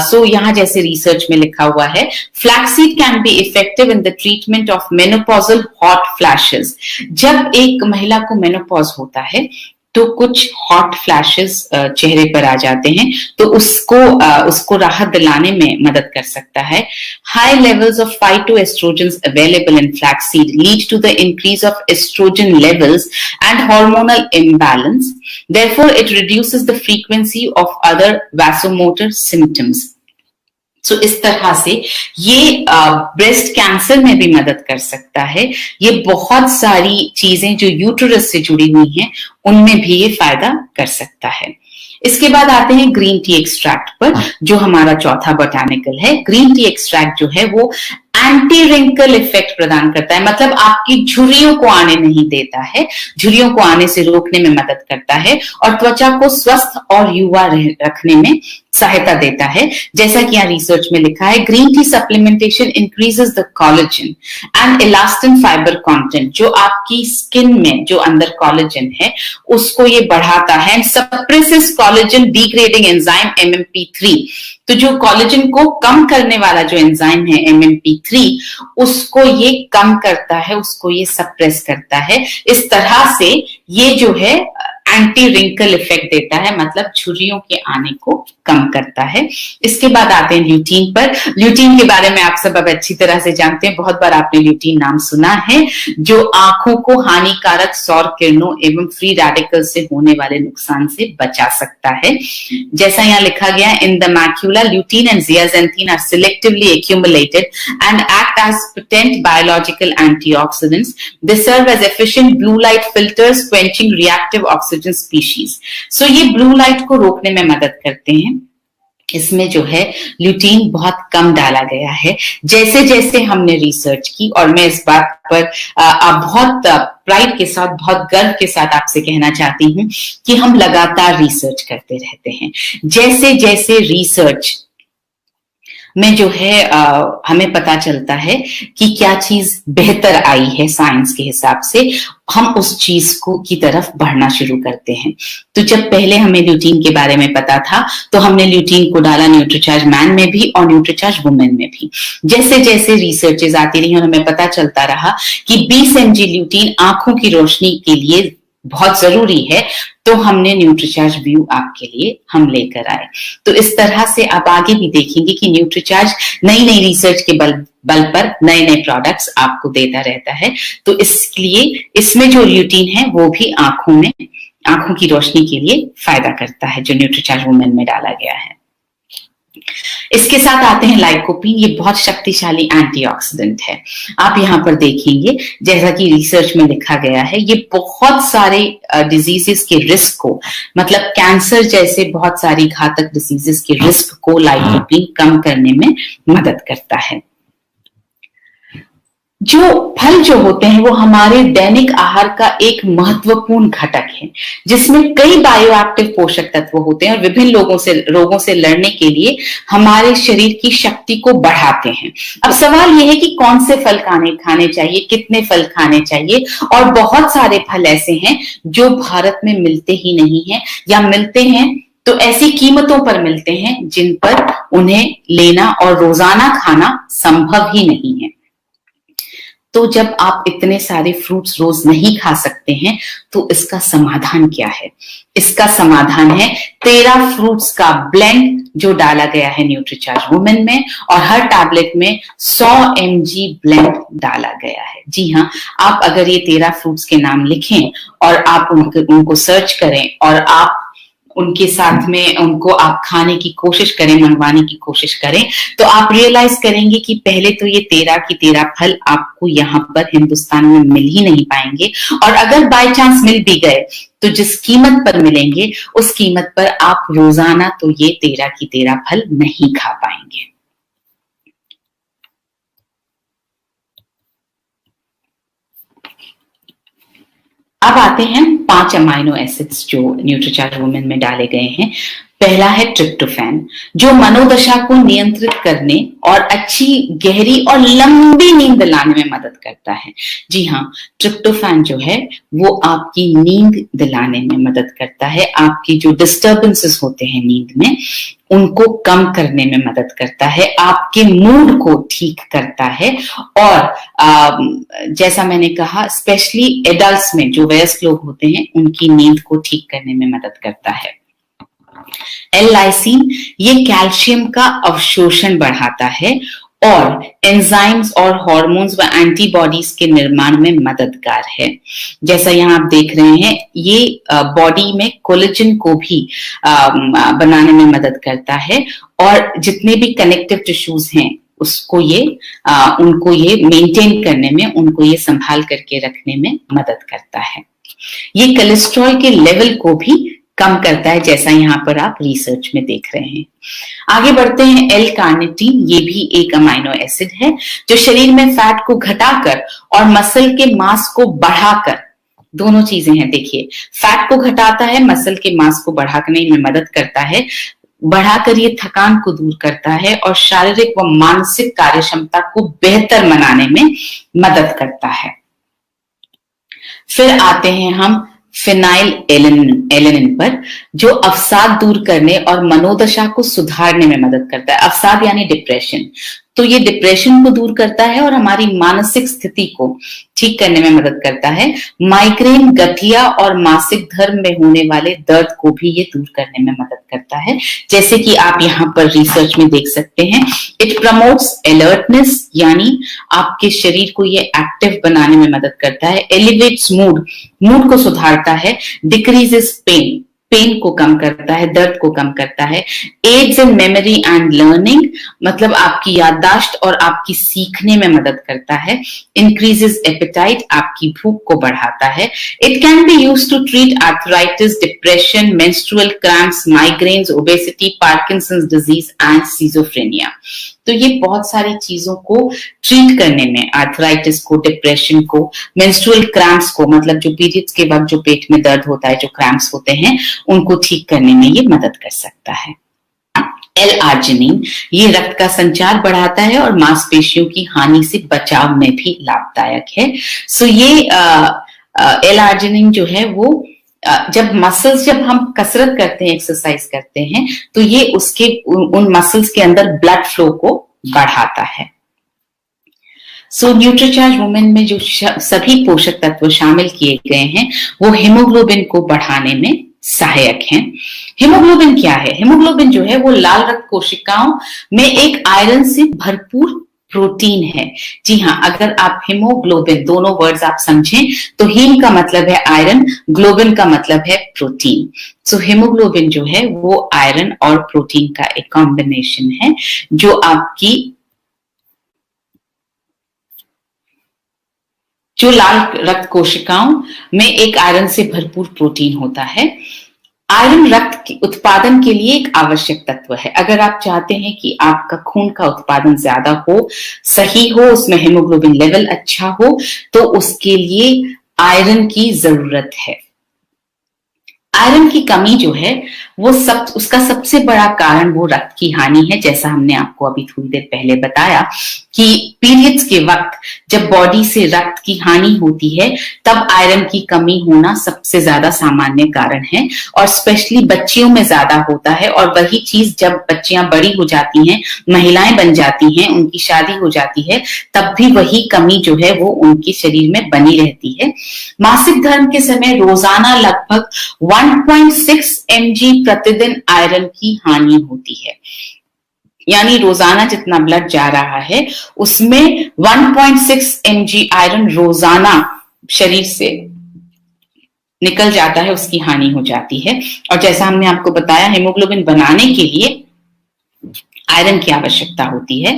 सो यहाँ जैसे रिसर्च में लिखा हुआ है, flaxseed can be effective in the treatment of menopausal hot flashes. जब एक महिला को मेनोपॉज होता है तो कुछ हॉट फ्लैशेस चेहरे पर आ जाते हैं, तो उसको राहत दिलाने में मदद कर सकता है। High levels of phytoestrogens available in flaxseed lead to the increase of oestrogen levels and hormonal imbalance, therefore it reduces the frequency of other vasomotor symptoms. So इस तरह से ये ब्रेस्ट कैंसर में भी मदद कर सकता है। ये बहुत सारी चीजें जो यूटेरस से जुड़ी हुई हैं उनमें भी ये फायदा कर सकता है। इसके बाद आते हैं ग्रीन टी एक्सट्रैक्ट पर, जो हमारा चौथा बोटानिकल है। ग्रीन टी एक्सट्रैक्ट जो है वो एंटी रिंकल इफेक्ट प्रदान करता है, मतलब आपकी झुर्रियों को आने नहीं देता है, झुर्रियों को आने से रोकने में मदद करता है और त्वचा को स्वस्थ और युवा रखने में सहायता देता है। जैसा कि यहाँ रिसर्च में लिखा है, green T supplementation increases the collagen and elastin fibre content, जो आपकी स्किन में जो अंदर कोलेजन है उसको ये बढ़ाता है, and suppresses collagen degrading enzyme MMP3। तो जो कोलेजन को कम करने वाला जो एंजाइम है MMP3, उसको ये कम करता है, उसको ये सप्रेस करता है। इस तरह से ये जो है एंटी रिंकल इफेक्ट देता है, मतलब झुर्रियों के आने को कम करता है। इसके बाद आते हैं ल्यूटीन पर। ल्यूटीन के बारे में आप सब अब अच्छी तरह से जानते हैं, बहुत बार आपने ल्यूटीन नाम सुना है, जो आंखों को हानिकारक सौर किरणों एवं फ्री रेडिकल से होने वाले नुकसान से बचा सकता है। जैसा यहाँ लिखा गया है, in the macula lutein and zeaxanthin are selectively accumulated and act as potent biological antioxidants. They serve as efficient blue light filters quenching reactive oxygen species. So ये ब्लू लाइट को रोकने में मदद करते हैं। इसमें जो है ल्यूटीन बहुत कम डाला गया है। जैसे जैसे हमने रिसर्च की, और मैं इस बात पर बहुत प्राइड के साथ, बहुत गर्व के साथ आपसे कहना चाहती हूं कि हम लगातार रिसर्च करते रहते हैं। जैसे जैसे रिसर्च में जो है हमें पता चलता है कि क्या चीज बेहतर आई है साइंस के हिसाब से, हम उस चीज को की तरफ बढ़ना शुरू करते हैं। तो जब पहले हमें ल्यूटीन के बारे में पता था तो हमने ल्यूटीन को डाला न्यूट्रीचार्ज मैन में भी और न्यूट्रीचार्ज वुमेन में भी। जैसे जैसे रिसर्चेज आती रही और हमें पता चलता रहा कि 20 mg ल्यूटीन आंखों की रोशनी के लिए बहुत जरूरी है, तो हमने न्यूट्रीचार्ज व्यू आपके लिए हम लेकर आए। तो इस तरह से आप आगे भी देखेंगे कि न्यूट्रीचार्ज नई नई रिसर्च के बल पर नए नए प्रोडक्ट्स आपको देता रहता है। तो इसलिए इसमें जो ल्यूटीन है वो भी आंखों की रोशनी के लिए फायदा करता है, जो न्यूट्रीचार्ज वुमेन में डाला गया है। इसके साथ आते हैं लाइकोपीन। ये बहुत शक्तिशाली एंटीऑक्सीडेंट है। आप यहाँ पर देखेंगे, जैसा कि रिसर्च में लिखा गया है, ये बहुत सारे डिजीजेस के रिस्क को, मतलब कैंसर जैसे बहुत सारी घातक डिजीजेस के रिस्क को लाइकोपीन कम करने में मदद करता है। जो फल जो होते हैं वो हमारे दैनिक आहार का एक महत्वपूर्ण घटक है, जिसमें कई बायोएक्टिव पोषक तत्व होते हैं और विभिन्न रोगों से लड़ने के लिए हमारे शरीर की शक्ति को बढ़ाते हैं। अब सवाल ये है कि कौन से फल खाने चाहिए, कितने फल खाने चाहिए, और बहुत सारे फल ऐसे हैं जो भारत में मिलते ही नहीं है, या मिलते हैं तो ऐसी कीमतों पर मिलते हैं जिन पर उन्हें लेना और रोजाना खाना संभव ही नहीं है। तो जब आप इतने सारे फ्रूट्स रोज नहीं खा सकते हैं तो इसका समाधान क्या है? इसका समाधान है 13 फ्रूट्स का ब्लेंड जो डाला गया है न्यूट्रीचार्ज वुमेन में, और हर टैबलेट में 100 mg ब्लेंड डाला गया है। जी हाँ, आप अगर ये 13 फ्रूट्स के नाम लिखें और आप उनको सर्च करें और आप उनके साथ में उनको आप खाने की कोशिश करें, मंगवाने की कोशिश करें, तो आप रियलाइज करेंगे कि पहले तो ये 13 की 13 फल आपको यहाँ पर हिंदुस्तान में मिल ही नहीं पाएंगे, और अगर बाय चांस मिल भी गए तो जिस कीमत पर मिलेंगे उस कीमत पर आप रोजाना तो ये 13 की 13 फल नहीं खा पाएंगे। अब आते हैं 5 अमाइनो एसिड्स जो न्यूट्रीचार्ज वुमेन में डाले गए हैं। पहला है ट्रिप्टोफैन, जो मनोदशा को नियंत्रित करने और अच्छी गहरी और लंबी नींद दिलाने में मदद करता है। जी हाँ, ट्रिप्टोफैन जो है वो आपकी नींद दिलाने में मदद करता है। आपकी जो डिस्टर्बेंसेस होते हैं नींद में उनको कम करने में मदद करता है, आपके मूड को ठीक करता है, और जैसा मैंने कहा स्पेशली एडल्ट्स में जो वयस्क लोग होते हैं उनकी नींद को ठीक करने में मदद करता है। L-लाइसिन ये कैल्शियम का अवशोषण बढ़ाता है और एंजाइम्स और हार्मोन्स व एंटीबॉडीज के निर्माण में मददगार है। जैसा यहाँ आप देख रहे हैं, ये बॉडी में कोलेजन को भी बनाने में मदद करता है, और जितने भी कनेक्टिव टिश्यूज हैं उसको उनको ये मेंटेन करने में, उनको ये संभाल करके रखने में मदद करता है। ये कोलेस्ट्रॉल के लेवल को भी कम करता है, जैसा यहाँ पर आप रिसर्च में देख रहे हैं। आगे बढ़ते हैं, एल कार्निटीन, ये भी एक अमाइनो एसिड है जो शरीर में फैट को घटाकर और मसल के मास को बढ़ाकर, दोनों चीजें हैं देखिए, फैट को घटाता है, मसल के मास को बढ़ाने में मदद करता है, बढ़ाकर ये थकान को दूर करता है और शारीरिक व मानसिक कार्य क्षमता को बेहतर बनाने में मदद करता है। फिर आते हैं हम फिनाइल एलेनिन पर, जो अवसाद दूर करने और मनोदशा को सुधारने में मदद करता है। अवसाद यानी डिप्रेशन, तो ये डिप्रेशन को दूर करता है और हमारी मानसिक स्थिति को ठीक करने में मदद करता है। माइग्रेन, गठिया और मासिक धर्म में होने वाले दर्द को भी ये दूर करने में मदद करता है, जैसे कि आप यहाँ पर रिसर्च में देख सकते हैं। इट प्रमोट्स अलर्टनेस, यानी आपके शरीर को ये एक्टिव बनाने में मदद करता है। एलिवेट्स मूड को सुधारता है। डिक्रीजेस पेन को कम करता है, दर्द को कम करता है। Aids in memory and learning, मतलब आपकी याददाश्त और आपकी सीखने में मदद करता है। इंक्रीजेस एपेटाइट, आपकी भूख को बढ़ाता है। It can be used to treat arthritis, depression, menstrual cramps, migraines, obesity, Parkinson's disease and schizophrenia. तो ये बहुत सारी चीजों को ट्रीट करने में, आर्थराइटिस को, डिप्रेशन को, मेंस्ट्रुअल क्रैम्प्स को, मतलब जो पीरियड्स के वक्त जो पेट में दर्द होता है, जो क्रैम्प्स होते हैं, उनको ठीक करने में ये मदद कर सकता है। एल-आर्जिनिन, ये रक्त का संचार बढ़ाता है और मांसपेशियों की हानि से बचाव में भी लाभदायक है। सो ये एल-आर्जिनिन जो है वो जब हम कसरत करते हैं, एक्सरसाइज करते हैं, तो ये उसके उन मसल्स के अंदर ब्लड फ्लो को बढ़ाता है। सो न्यूट्रीचार्ज वुमेन में जो सभी पोषक तत्व शामिल किए गए हैं वो हीमोग्लोबिन को बढ़ाने में सहायक हैं। हीमोग्लोबिन क्या है? हीमोग्लोबिन जो है वो लाल रक्त कोशिकाओं में एक आयरन से भरपूर प्रोटीन है। जी हाँ, अगर आप हीमोग्लोबिन, दोनों वर्ड्स आप समझें तो हीम का मतलब है आयरन, ग्लोबिन का मतलब है प्रोटीन। सो हीमोग्लोबिन जो है वो आयरन और प्रोटीन का एक कॉम्बिनेशन है जो आपकी जो लाल रक्त कोशिकाओं में एक आयरन से भरपूर प्रोटीन होता है। आयरन रक्त के उत्पादन के लिए एक आवश्यक तत्व है। अगर आप चाहते हैं कि आपका खून का उत्पादन ज्यादा हो, सही हो, उसमें हीमोग्लोबिन लेवल अच्छा हो, तो उसके लिए आयरन की जरूरत है। आयरन की कमी जो है वो उसका सबसे बड़ा कारण वो रक्त की हानि है। जैसा हमने आपको अभी थोड़ी देर पहले बताया कि पीरियड्स के वक्त जब बॉडी से रक्त की हानि होती है तब आयरन की कमी होना सबसे ज्यादा सामान्य कारण है और स्पेशली बच्चियों में ज्यादा होता है। और वही चीज जब बच्चियां बड़ी हो जाती हैं, महिलाएं बन जाती हैं, उनकी शादी हो जाती है, तब भी वही कमी जो है वो उनके शरीर में बनी रहती है। मासिक धर्म के समय रोजाना लगभग 1.6 mg प्रतिदिन आयरन की हानि होती है। यानी रोजाना जितना ब्लड जा रहा है उसमें 1.6 mg आयरन रोजाना शरीर से निकल जाता है, उसकी हानि हो जाती है। और जैसा हमने आपको बताया, हीमोग्लोबिन बनाने के लिए आयरन की आवश्यकता होती है।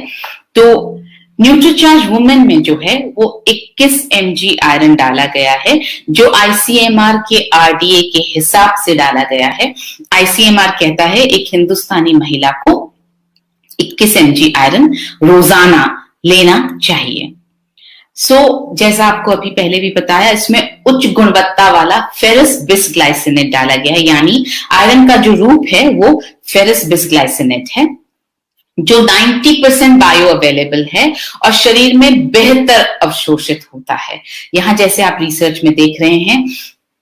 तो न्यूट्रीचार्ज वुमेन में जो है वो 21 mg आयरन डाला गया है, जो ICMR के RDA के हिसाब से डाला गया है। ICMR कहता है एक हिंदुस्तानी महिला को 21 mg आयरन रोजाना लेना चाहिए। जैसा आपको अभी पहले भी बताया, इसमें उच्च गुणवत्ता वाला फेरस बिसग्लाइसिनेट डाला गया है। यानी आयरन का जो रूप है वो फेरस बिसग्लाइसिनेट है जो 90% बायो अवेलेबल है और शरीर में बेहतर अवशोषित होता है। यहां जैसे आप रिसर्च में देख रहे हैं,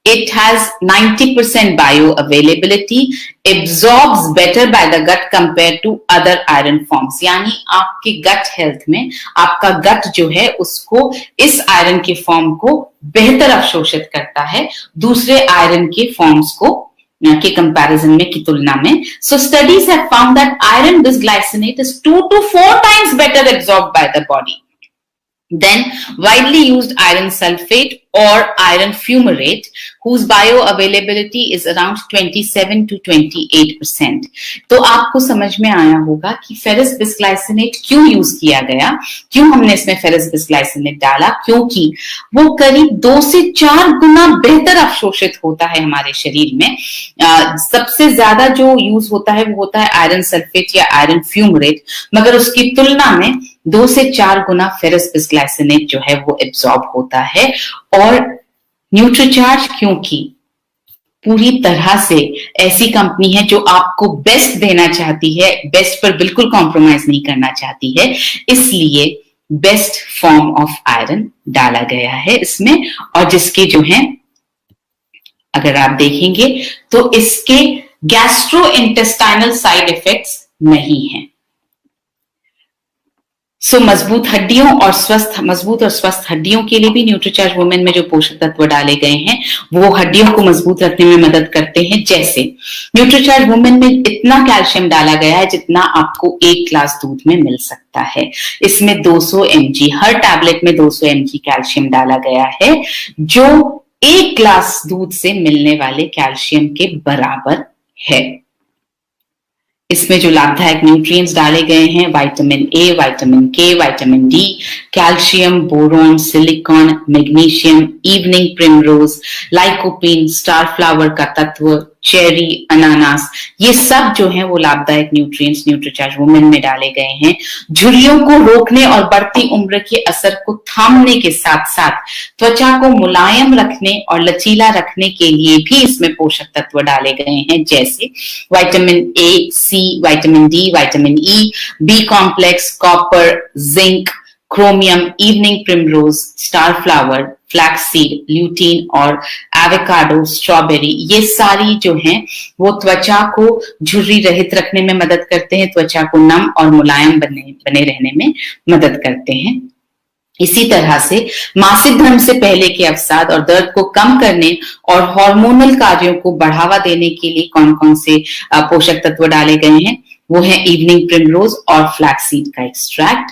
it has 90% bioavailability, absorbs better by the gut compared to other iron forms। यानी आपके गट हेल्थ में आपका गट जो है उसको इस आयरन के फॉर्म को बेहतर अवशोषित करता है दूसरे आयरन के फॉर्म्स को के कंपैरिजन में की तुलना में। So studies have found that iron bisglycinate is 2 to 4 times better absorbed by the body Then widely used iron sulfate or iron fumarate, whose bioavailability is around 27 to 28%. तो आपको समझ में आया होगा कि फेरस बिस्ग्लाइसिनेट क्यों यूज किया गया, क्यों हमने इसमें फेरस बिस्ग्लाइसिनेट डाला, क्योंकि वो करीब 2 से 4 गुना बेहतर अवशोषित होता है हमारे शरीर में। सबसे ज्यादा जो यूज होता है वो होता है आयरन सल्फेट या आयरन फ्यूमरेट, मगर उसकी तुलना में 2 से 4 गुना फेरस बिस्ग्लाइसिनेट जो है वो एब्जॉर्ब होता है। और न्यूट्रीचार्ज क्योंकि पूरी तरह से ऐसी कंपनी है जो आपको बेस्ट देना चाहती है, बेस्ट पर बिल्कुल कॉम्प्रोमाइज नहीं करना चाहती है, इसलिए बेस्ट फॉर्म ऑफ आयरन डाला गया है इसमें। और जिसके जो है अगर आप देखेंगे तो इसके गैस्ट्रोइंटेस्टाइनल साइड इफेक्ट्स नहीं है। सो मजबूत और स्वस्थ हड्डियों के लिए भी न्यूट्रीचार्ज वुमेन में जो पोषक तत्व डाले गए हैं वो हड्डियों को मजबूत रखने में मदद करते हैं। जैसे न्यूट्रीचार्ज वुमेन में इतना कैल्शियम डाला गया है जितना आपको 1 ग्लास दूध में मिल सकता है। इसमें 200 mg, हर टैबलेट में 200 mg कैल्शियम डाला गया है, जो 1 ग्लास दूध से मिलने वाले कैल्शियम के बराबर है। इसमें जो लाभदायक न्यूट्रिएंट्स डाले गए हैं, विटामिन ए, विटामिन के, vitamin D, calcium, boron, silicon, magnesium, evening primrose, lycopene, star flower का तत्व, चेरी, अनानास, ये सब जो है वो लाभदायक न्यूट्रिएंट्स न्यूट्रीचार्ज वुमेन में डाले गए हैं। झुर्रियों को रोकने और बढ़ती उम्र के असर को थामने के साथ साथ त्वचा को मुलायम रखने और लचीला रखने के लिए भी इसमें पोषक तत्व डाले गए हैं, जैसे vitamin A, C, vitamin D, vitamin E, B complex, copper, zinc, chromium, evening primrose, star flower, flaxseed, lutein और एवोकाडो, स्ट्रॉबेरी, ये सारी जो हैं वो त्वचा को झुर्री रहित रखने में मदद करते हैं, त्वचा को नम और मुलायम बने रहने में मदद करते हैं। इसी तरह से मासिक धर्म से पहले के अवसाद और दर्द को कम करने और हार्मोनल कार्यों को बढ़ावा देने के लिए कौन कौन से पोषक तत्व डाले गए हैं, वो है इवनिंग प्रिमरोज और फ्लैक्सीड का एक्सट्रैक्ट।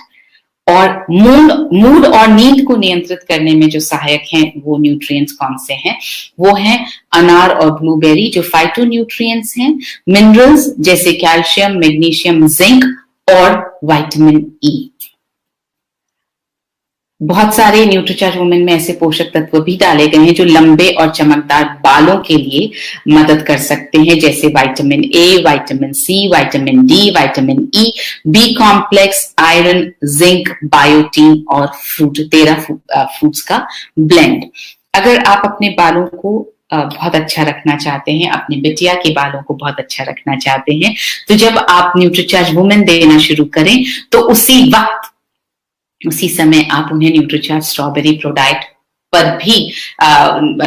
और मूड और नींद को नियंत्रित करने में जो सहायक हैं वो न्यूट्रिएंट्स कौन से हैं, वो हैं अनार और ब्लूबेरी जो फाइटो न्यूट्रिएंट्स हैं, मिनरल्स जैसे कैल्शियम, मैग्नीशियम, जिंक और विटामिन ई। बहुत सारे न्यूट्रीचार्ज वुमेन में ऐसे पोषक तत्व भी डाले गए हैं जो लंबे और चमकदार बालों के लिए मदद कर सकते हैं, जैसे vitamin A, vitamin C, vitamin D, vitamin E, B complex, iron, zinc, biotin और 13 फ्रूट्स का ब्लेंड। अगर आप अपने बालों को बहुत अच्छा रखना चाहते हैं, अपनी बिटिया के बालों को बहुत अच्छा रखना चाहते हैं, तो जब आप न्यूट्रीचार्ज वुमेन देना शुरू करें तो उसी समय आप उन्हें न्यूट्रीचार्ज स्ट्रॉबेरी प्रोडाइट पर भी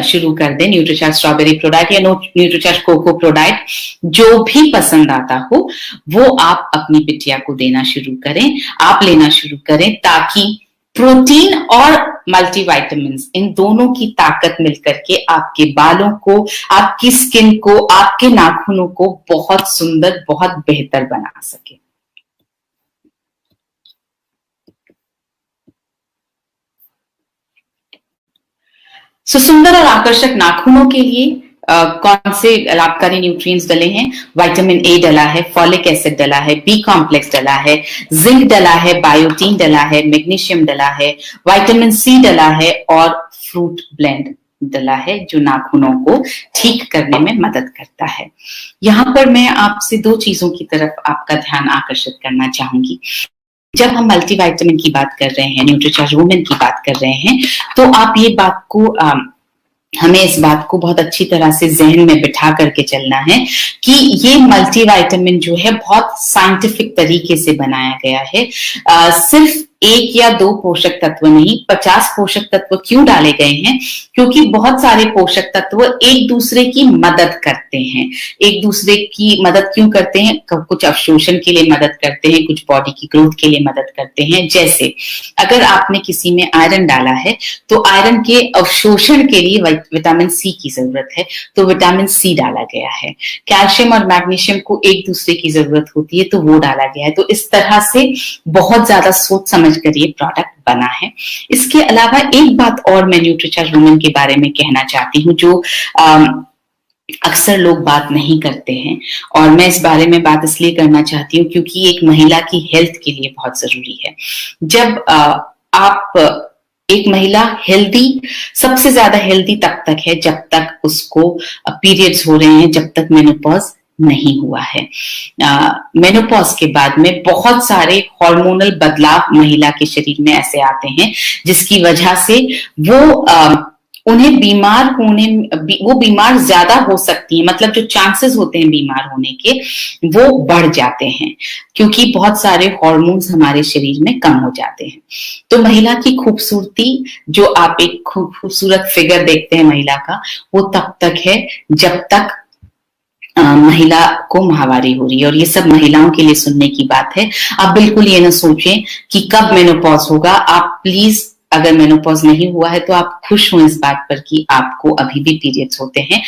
शुरू कर दें। न्यूट्रीचार्ज स्ट्रॉबेरी प्रोडाइट या न्यूट्रीचार्ज कोको प्रोडाइट जो भी पसंद आता हो वो आप अपनी बिटिया को देना शुरू करें, आप लेना शुरू करें, ताकि प्रोटीन और मल्टीविटामिन्स इन दोनों की ताकत मिलकर के आपके बालों को, आपकी स्किन को, आपके नाखूनों को बहुत सुंदर, बहुत बेहतर बना सके। सुंदर और आकर्षक नाखूनों के लिए कौन से लाभकारी न्यूट्रिएंट्स डले हैं? विटामिन ए डला है, फॉलिक एसिड डला है, बी कॉम्प्लेक्स डला है, जिंक डला है, बायोटीन डला है, मैग्नीशियम डला है, विटामिन सी डला है और फ्रूट ब्लेंड डला है जो नाखूनों को ठीक करने में मदद करता है। यहाँ पर मैं आपसे 2 चीजों की तरफ आपका ध्यान आकर्षित करना चाहूंगी। जब हम मल्टीविटामिन की बात कर रहे हैं, न्यूट्रीचार्ज वुमेन की बात कर रहे हैं, तो आप ये बात को हमें इस बात को बहुत अच्छी तरह से जहन में बिठा करके चलना है कि ये मल्टीविटामिन जो है बहुत साइंटिफिक तरीके से बनाया गया है। सिर्फ 1 या 2 पोषक तत्व नहीं, 50 पोषक तत्व क्यों डाले गए हैं? क्योंकि बहुत सारे पोषक तत्व एक दूसरे की मदद करते हैं। एक दूसरे की मदद क्यों करते हैं? कुछ अवशोषण के लिए मदद करते हैं, कुछ बॉडी की ग्रोथ के लिए मदद करते हैं। जैसे अगर आपने किसी में आयरन डाला है तो आयरन के अवशोषण के लिए विटामिन सी की जरूरत है, तो विटामिन सी डाला गया है। कैल्शियम और मैग्नीशियम को एक दूसरे की जरूरत होती है, तो वो डाला गया है। तो इस तरह से बहुत ज्यादा सोच समझ कर ये प्रोडक्ट बना है। इसके अलावा एक बात और मैं न्यूट्रीचार्ज वुमेन के बारे में कहना चाहती हूँ जो अक्सर लोग बात नहीं करते हैं, और मैं इस बारे में बात इसलिए करना चाहती हूँ क्योंकि एक महिला की हेल्थ के लिए बहुत जरूरी है। जब आप एक महिला हेल्दी, सबसे ज्यादा हेल्दी तब तक है जब तक उसको पीरियड्स हो रहे हैं, जब तक मेनोपॉज नहीं हुआ है। मेनोपॉज के बाद में बहुत सारे हार्मोनल बदलाव महिला के शरीर में ऐसे आते हैं जिसकी वजह से उन्हें बीमार होने, वो बीमार ज्यादा हो सकती है, मतलब जो चांसेस होते हैं बीमार होने के वो बढ़ जाते हैं क्योंकि बहुत सारे हार्मोन्स हमारे शरीर में कम हो जाते हैं। तो महिला की खूबसूरती, जो आप एक खूबसूरत फिगर देखते हैं महिला का, वो तब तक है जब तक महिला को माहवारी हो रही है। और ये सब महिलाओं के लिए सुनने की बात है। आप बिल्कुल ये ना सोचें कि कब मेनोपॉज होगा। आप प्लीज, अगर मेनोपॉज नहीं हुआ है तो आप खुश हो इस बात पर कि आपको अभी भी पीरियड्स होते हैं,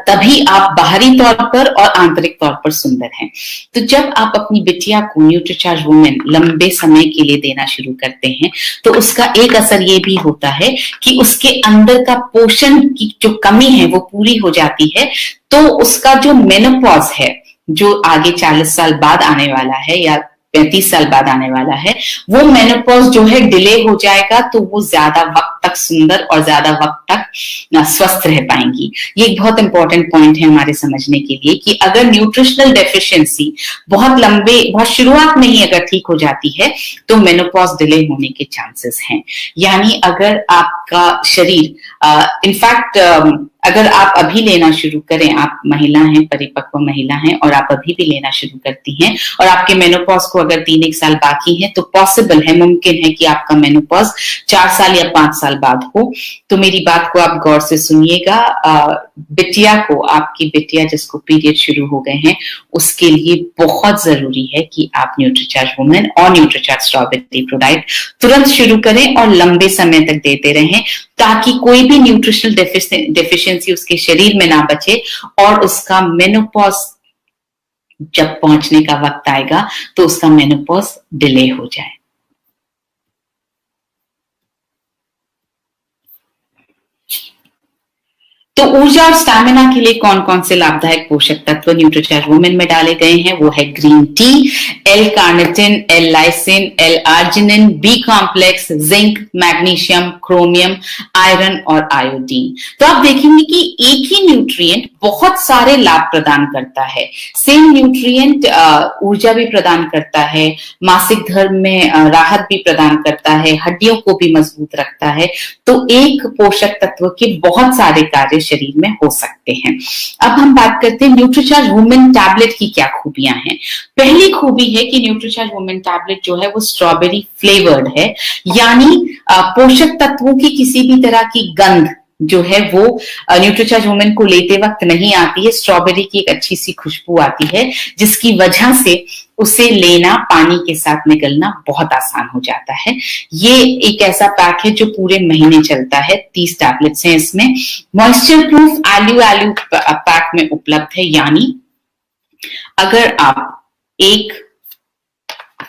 तभी आप बाहरी तौर पर और आंतरिक तौर पर सुंदर हैं। तो जब आप अपनी बिटिया को न्यूट्रीचार्ज वुमेन लंबे समय के लिए देना शुरू करते हैं तो उसका एक असर ये भी होता है कि उसके अंदर का पोषण की जो कमी है वो पूरी हो जाती है। तो उसका जो मेनोपॉज है, जो आगे 40 साल बाद आने वाला है या 35 साल बाद आने वाला है, वो मेनोपॉज जो है डिले हो जाएगा, तो वो ज्यादा वक्त तक सुंदर और ज्यादा वक्त तक स्वस्थ रह पाएंगी। ये एक बहुत इंपॉर्टेंट पॉइंट है हमारे समझने के लिए कि अगर न्यूट्रिशनल डेफिशिएंसी बहुत शुरुआत में ही अगर ठीक हो जाती है तो मेनोपॉज डिले होने के चांसेस हैं। यानी अगर आपका शरीर इनफैक्ट अगर आप अभी लेना शुरू करें, आप महिला हैं, परिपक्व महिला हैं और आप अभी भी लेना शुरू करती हैं और आपके मेनोपॉज को अगर 3-1 साल बाकी है तो पॉसिबल है, मुमकिन है कि आपका मेनोपॉज 4 साल या 5 साल बाद हो। तो मेरी बात को आप गौर से सुनिएगा। बिटिया को, आपकी बिटिया जिसको पीरियड शुरू हो गए हैं, उसके लिए बहुत जरूरी है कि आप न्यूट्रीचार्ज वुमेन और न्यूट्रीचार्ज स्ट्रॉबेरी प्रोडक्ट तुरंत शुरू करें और लंबे समय तक देते रहें ताकि कोई भी न्यूट्रिशनल डेफिशिएंसी उसके शरीर में ना बचे और उसका मेनोपॉज जब पहुंचने का वक्त आएगा तो उसका मेनोपॉज डिले हो जाए। तो ऊर्जा और स्टैमिना के लिए कौन कौन से लाभदायक पोषक तत्व न्यूट्रीचार्ज वुमेन में डाले गए हैं? वो है green tea, L carnitine, L lysine, L arginine, B complex, zinc, magnesium, chromium, iron और आयोडीन। तो आप देखेंगे कि एक ही न्यूट्रिएंट बहुत सारे लाभ प्रदान करता है। सेम न्यूट्रिएंट ऊर्जा भी प्रदान करता है, मासिक धर्म में राहत भी प्रदान करता है, हड्डियों को भी मजबूत रखता है। तो एक पोषक तत्व के बहुत सारे कार्य शरीर में हो सकते हैं। अब हम बात करते हैं न्यूट्रीचार्ज वुमेन टैबलेट की क्या खूबियां हैं। पहली खूबी है कि न्यूट्रीचार्ज वुमेन टैबलेट जो है वो स्ट्रॉबेरी फ्लेवर्ड है, यानी पोषक तत्वों की किसी भी तरह की गंध जो है वो न्यूट्रीचार्ज वुमेन को लेते वक्त नहीं आती है। स्ट्रॉबेरी की एक अच्छी सी खुशबू आती है जिसकी वजह से उसे लेना, पानी के साथ निकलना बहुत आसान हो जाता है। ये एक ऐसा पैक है जो पूरे महीने चलता है। 30 टैबलेट्स हैं इसमें। मॉइस्चर प्रूफ एल्यू पैक में उपलब्ध है, यानी अगर आप एक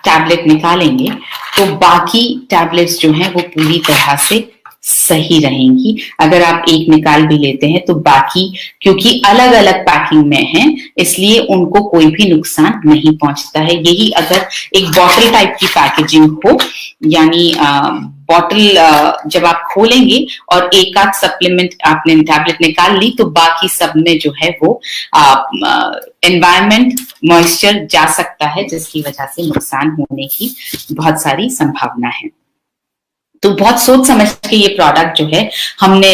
टैबलेट निकालेंगे तो बाकी टैबलेट्स जो हैं वो पूरी तरह से सही रहेंगी। अगर आप एक निकाल भी लेते हैं तो बाकी, क्योंकि अलग अलग पैकिंग में हैं, इसलिए उनको कोई भी नुकसान नहीं पहुंचता है। यही अगर एक बॉटल टाइप की पैकेजिंग हो, यानी बॉटल जब आप खोलेंगे और एक आध सप्लीमेंट आपने टैबलेट निकाल ली तो बाकी सब में जो है वो एनवायरमेंट, मॉइस्चर जा सकता है, जिसकी वजह से नुकसान होने की बहुत सारी संभावना है। तो बहुत सोच समझ के ये प्रोडक्ट जो है हमने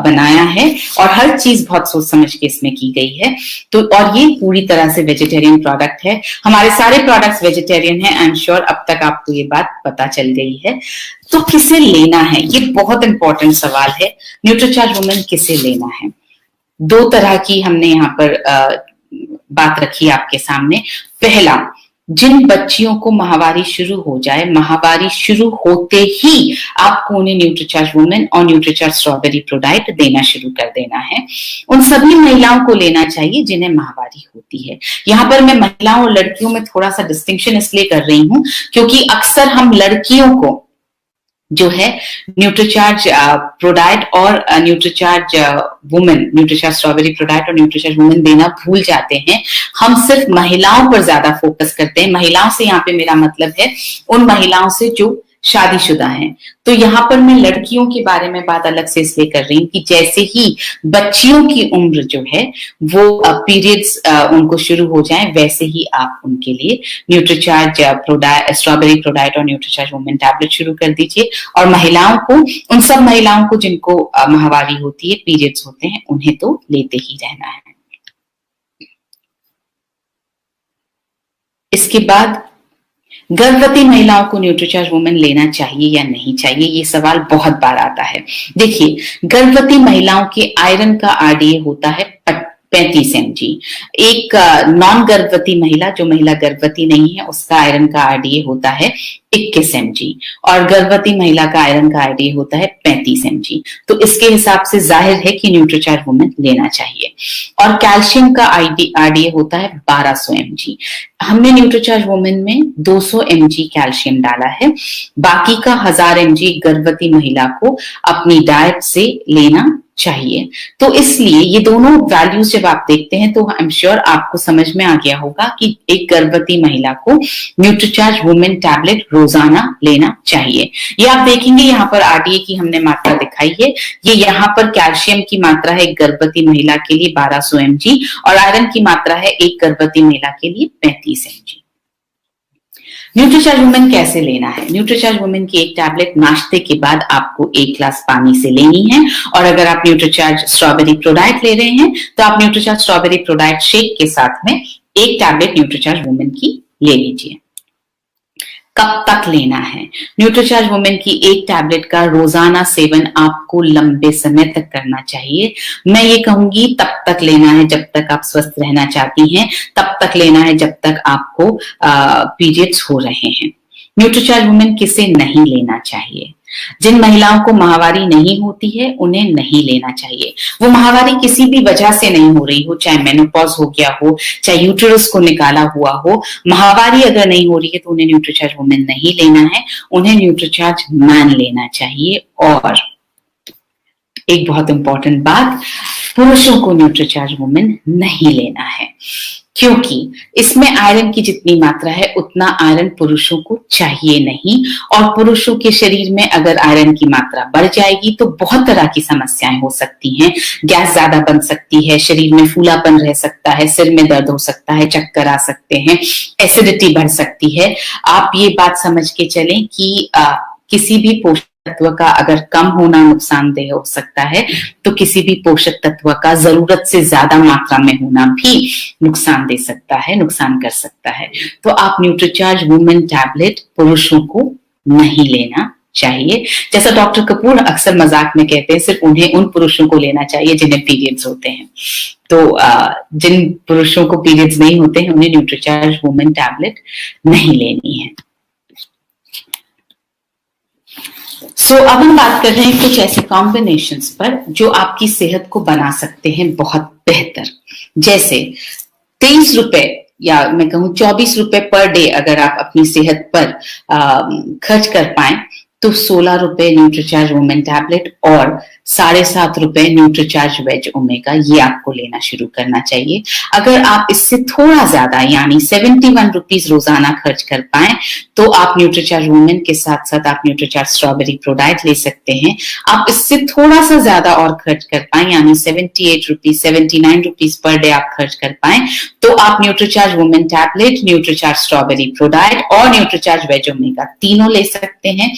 बनाया है और हर चीज बहुत सोच समझ के इसमें की गई है। तो और ये पूरी तरह से वेजिटेरियन प्रोडक्ट है। हमारे सारे प्रोडक्ट्स वेजिटेरियन हैं। आई एम श्योर अब तक आपको ये बात पता चल गई है। तो किसे लेना है, ये बहुत इंपॉर्टेंट सवाल है। न्यूट्रीचार्ज वुमेन किसे लेना है? 2 तरह की हमने यहाँ पर बात रखी आपके सामने। पहला, जिन बच्चियों को माहवारी शुरू हो जाए, माहवारी शुरू होते ही आपको उन्हें न्यूट्रीचार्ज वुमेन और न्यूट्रीचार्ज स्ट्रॉबेरी प्रोडाइट देना शुरू कर देना है। उन सभी महिलाओं को लेना चाहिए जिन्हें माहवारी होती है। यहाँ पर मैं महिलाओं और लड़कियों में थोड़ा सा डिस्टिंक्शन इसलिए कर रही हूं क्योंकि अक्सर हम लड़कियों को जो है न्यूट्रीचार्ज प्रोडाइट और Nutricharge women, Nutricharge strawberry ProDiet और न्यूट्रीचार्ज वुमेन देना भूल जाते हैं। हम सिर्फ महिलाओं पर ज्यादा फोकस करते हैं। महिलाओं से यहाँ पे मेरा मतलब है उन महिलाओं से जो शादीशुदा हैं। तो यहाँ पर मैं लड़कियों के बारे में बात अलग से इसलिए कर रही हूँ कि जैसे ही बच्चियों की उम्र जो है वो पीरियड्स उनको शुरू हो जाए, वैसे ही आप उनके लिए न्यूट्रीचार्ज स्ट्रॉबेरी प्रोडाइट और न्यूट्रीचार्ज वुमेन टैबलेट शुरू कर दीजिए। और महिलाओं को, उन सब महिलाओं को जिनको माहवारी होती है, पीरियड्स होते हैं, उन्हें तो लेते ही रहना है। इसके बाद गर्भवती महिलाओं को न्यूट्रीचार्ज वुमेन लेना चाहिए या नहीं चाहिए, ये सवाल बहुत बार आता है। देखिए, गर्भवती महिलाओं के आयरन का आरडीए होता है 35 mg। एक नॉन गर्भवती महिला, जो महिला गर्भवती नहीं है, उसका आयरन का आरडीए होता है 21 mg और गर्भवती महिला का आयरन का आरडीए होता है 35 mg। तो इसके हिसाब से जाहिर है कि न्यूट्रीचार्ज वुमेन लेना चाहिए। और कैल्शियम का आरडीए होता है 1200 mg। हमने न्यूट्रीचार्ज वुमेन में 200 mg कैल्शियम डाला है, बाकी का 1000 mg गर्भवती महिला को अपनी डाइट से लेना चाहिए। तो इसलिए ये दोनों वैल्यूज जब आप देखते हैं तो आई एम श्योर आपको समझ में आ गया होगा कि एक गर्भवती महिला को न्यूट्रीचार्ज वुमेन टैबलेट रोजाना लेना चाहिए। ये आप देखेंगे यहाँ पर आरडीए की हमने मात्रा दिखाई है। ये यहाँ पर कैल्शियम की मात्रा है एक गर्भवती महिला के लिए 1200 mg और आयरन की मात्रा है एक गर्भवती महिला के लिए 35 mg। न्यूट्रीचार्ज वुमेन कैसे लेना है? न्यूट्रीचार्ज वुमेन की एक टैबलेट नाश्ते के बाद आपको 1 ग्लास पानी से लेनी है। और अगर आप न्यूट्रीचार्ज स्ट्रॉबेरी प्रोडाइट ले रहे हैं तो आप न्यूट्रीचार्ज स्ट्रॉबेरी प्रोडाइट शेक के साथ में एक टैबलेट न्यूट्रीचार्ज वुमेन की ले लीजिए। कब तक लेना है? न्यूट्रीचार्ज वुमेन की एक टैबलेट का रोजाना सेवन आपको लंबे समय तक करना चाहिए। मैं ये कहूंगी तब तक लेना है जब तक आप स्वस्थ रहना चाहती हैं, तब तक लेना है जब तक आपको पीरियड्स हो रहे हैं। न्यूट्रीचार्ज वुमेन किसे नहीं लेना चाहिए? जिन महिलाओं को माहवारी नहीं होती है उन्हें नहीं लेना चाहिए। वो माहवारी किसी भी वजह से नहीं हो रही हो, चाहे मेनोपॉज हो गया हो, चाहे यूटेरस को निकाला हुआ हो, माहवारी अगर नहीं हो रही है तो उन्हें न्यूट्रीचार्ज वुमेन नहीं लेना है, उन्हें न्यूट्रीचार्ज मैन लेना चाहिए। और एक बहुत इंपॉर्टेंट बात, पुरुषों को न्यूट्रीचार्ज वुमेन नहीं लेना है क्योंकि इसमें आयरन की जितनी मात्रा है उतना आयरन पुरुषों को चाहिए नहीं। और पुरुषों के शरीर में अगर आयरन की मात्रा बढ़ जाएगी तो बहुत तरह की समस्याएं हो सकती हैं। गैस ज्यादा बन सकती है, शरीर में फूलापन रह सकता है, सिर में दर्द हो सकता है, चक्कर आ सकते हैं, एसिडिटी बढ़ सकती है। आप ये बात समझ के चलें कि किसी भी पोषक तत्व का अगर कम होना नुकसानदेह हो सकता है तो किसी भी पोषक तत्व का जरूरत से ज्यादा मात्रा में होना भी नुकसान दे सकता है, नुकसान कर सकता है। तो आप न्यूट्रीचार्ज वुमेन टैबलेट पुरुषों को नहीं लेना चाहिए। जैसा डॉक्टर कपूर अक्सर मजाक में कहते हैं, सिर्फ उन्हें उन पुरुषों को लेना चाहिए जिन्हें पीरियड्स होते हैं। तो जिन पुरुषों को पीरियड्स नहीं होते हैं उन्हें न्यूट्रीचार्ज वुमेन टैबलेट नहीं लेनी है। अब हम बात कर रहे हैं कुछ ऐसे कॉम्बिनेशंस पर जो आपकी सेहत को बना सकते हैं बहुत बेहतर। जैसे 23 रुपए या मैं कहूं 24 रुपए पर डे अगर आप अपनी सेहत पर खर्च कर पाए तो 16 रुपए न्यूट्रीचार्ज वुमेन टैबलेट और 7.5 रुपए न्यूट्रीचार्ज वेज ओमेगा, ये आपको लेना शुरू करना चाहिए। अगर आप इससे थोड़ा ज्यादा यानी 71 रुपीज रोजाना खर्च कर पाए तो आप न्यूट्रीचार्ज वुमेन के साथ साथ आप न्यूट्रीचार्ज स्ट्रॉबेरी प्रोडाइट ले सकते हैं। आप इससे थोड़ा सा ज्यादा और खर्च कर पाए यानी 78 रुपीज 79 रुपीज पर डे आप खर्च कर पाए तो आप Nutricharge women tablet, Nutricharge strawberry ProDiet और न्यूट्रीचार्ज वेज ओमेगा तीनों ले सकते हैं।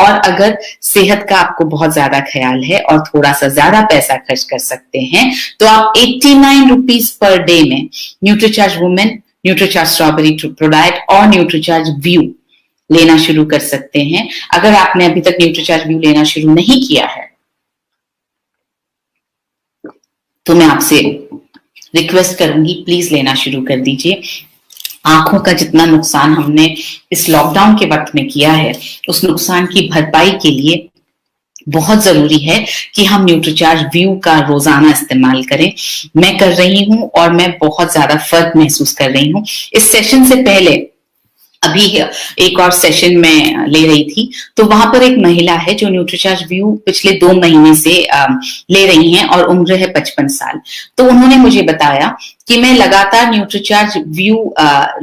और अगर सेहत का आपको बहुत ज्यादा ख्याल है और थोड़ा सा ज्यादा पैसा खर्च कर सकते हैं तो आप 89 रुपीज पर डे में Nutricharge women, Nutricharge strawberry ProDiet और न्यूट्रीचार्ज व्यू लेना शुरू कर सकते हैं। अगर आपने अभी तक न्यूट्रीचार्ज व्यू लेना शुरू नहीं किया है तो मैं आपसे रिक्वेस्ट करूंगी प्लीज लेना शुरू कर दीजिए। आंखों का जितना नुकसान हमने इस लॉकडाउन के वक्त में किया है, उस नुकसान की भरपाई के लिए बहुत जरूरी है कि हम न्यूट्रीचार्ज व्यू का रोजाना इस्तेमाल करें। मैं कर रही हूं और मैं बहुत ज्यादा फर्क महसूस कर रही हूं। इस सेशन से पहले अभी एक और सेशन में ले रही थी, तो वहां पर एक महिला है जो न्यूट्रीचार्ज व्यू पिछले 2 महीने से ले रही हैं और उम्र है 55 साल। तो उन्होंने मुझे बताया कि मैं लगातार न्यूट्रीचार्ज व्यू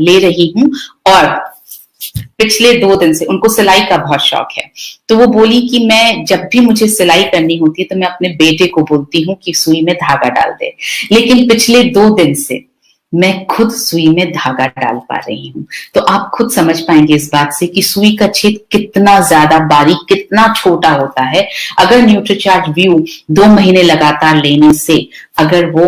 ले रही हूं और पिछले 2 दिन से उनको सिलाई का बहुत शौक है। तो वो बोली कि मैं जब भी मुझे सिलाई करनी होती है तो मैं अपने बेटे को बोलती हूँ कि सुई में धागा डाल दे, लेकिन पिछले 2 दिन से मैं खुद सुई में धागा डाल पा रही हूँ। तो आप खुद समझ पाएंगे इस बात से कि सुई का छेद कितना ज्यादा बारीक, कितना छोटा होता है। अगर न्यूट्रीचार्ज व्यू 2 महीने लगातार लेने से अगर वो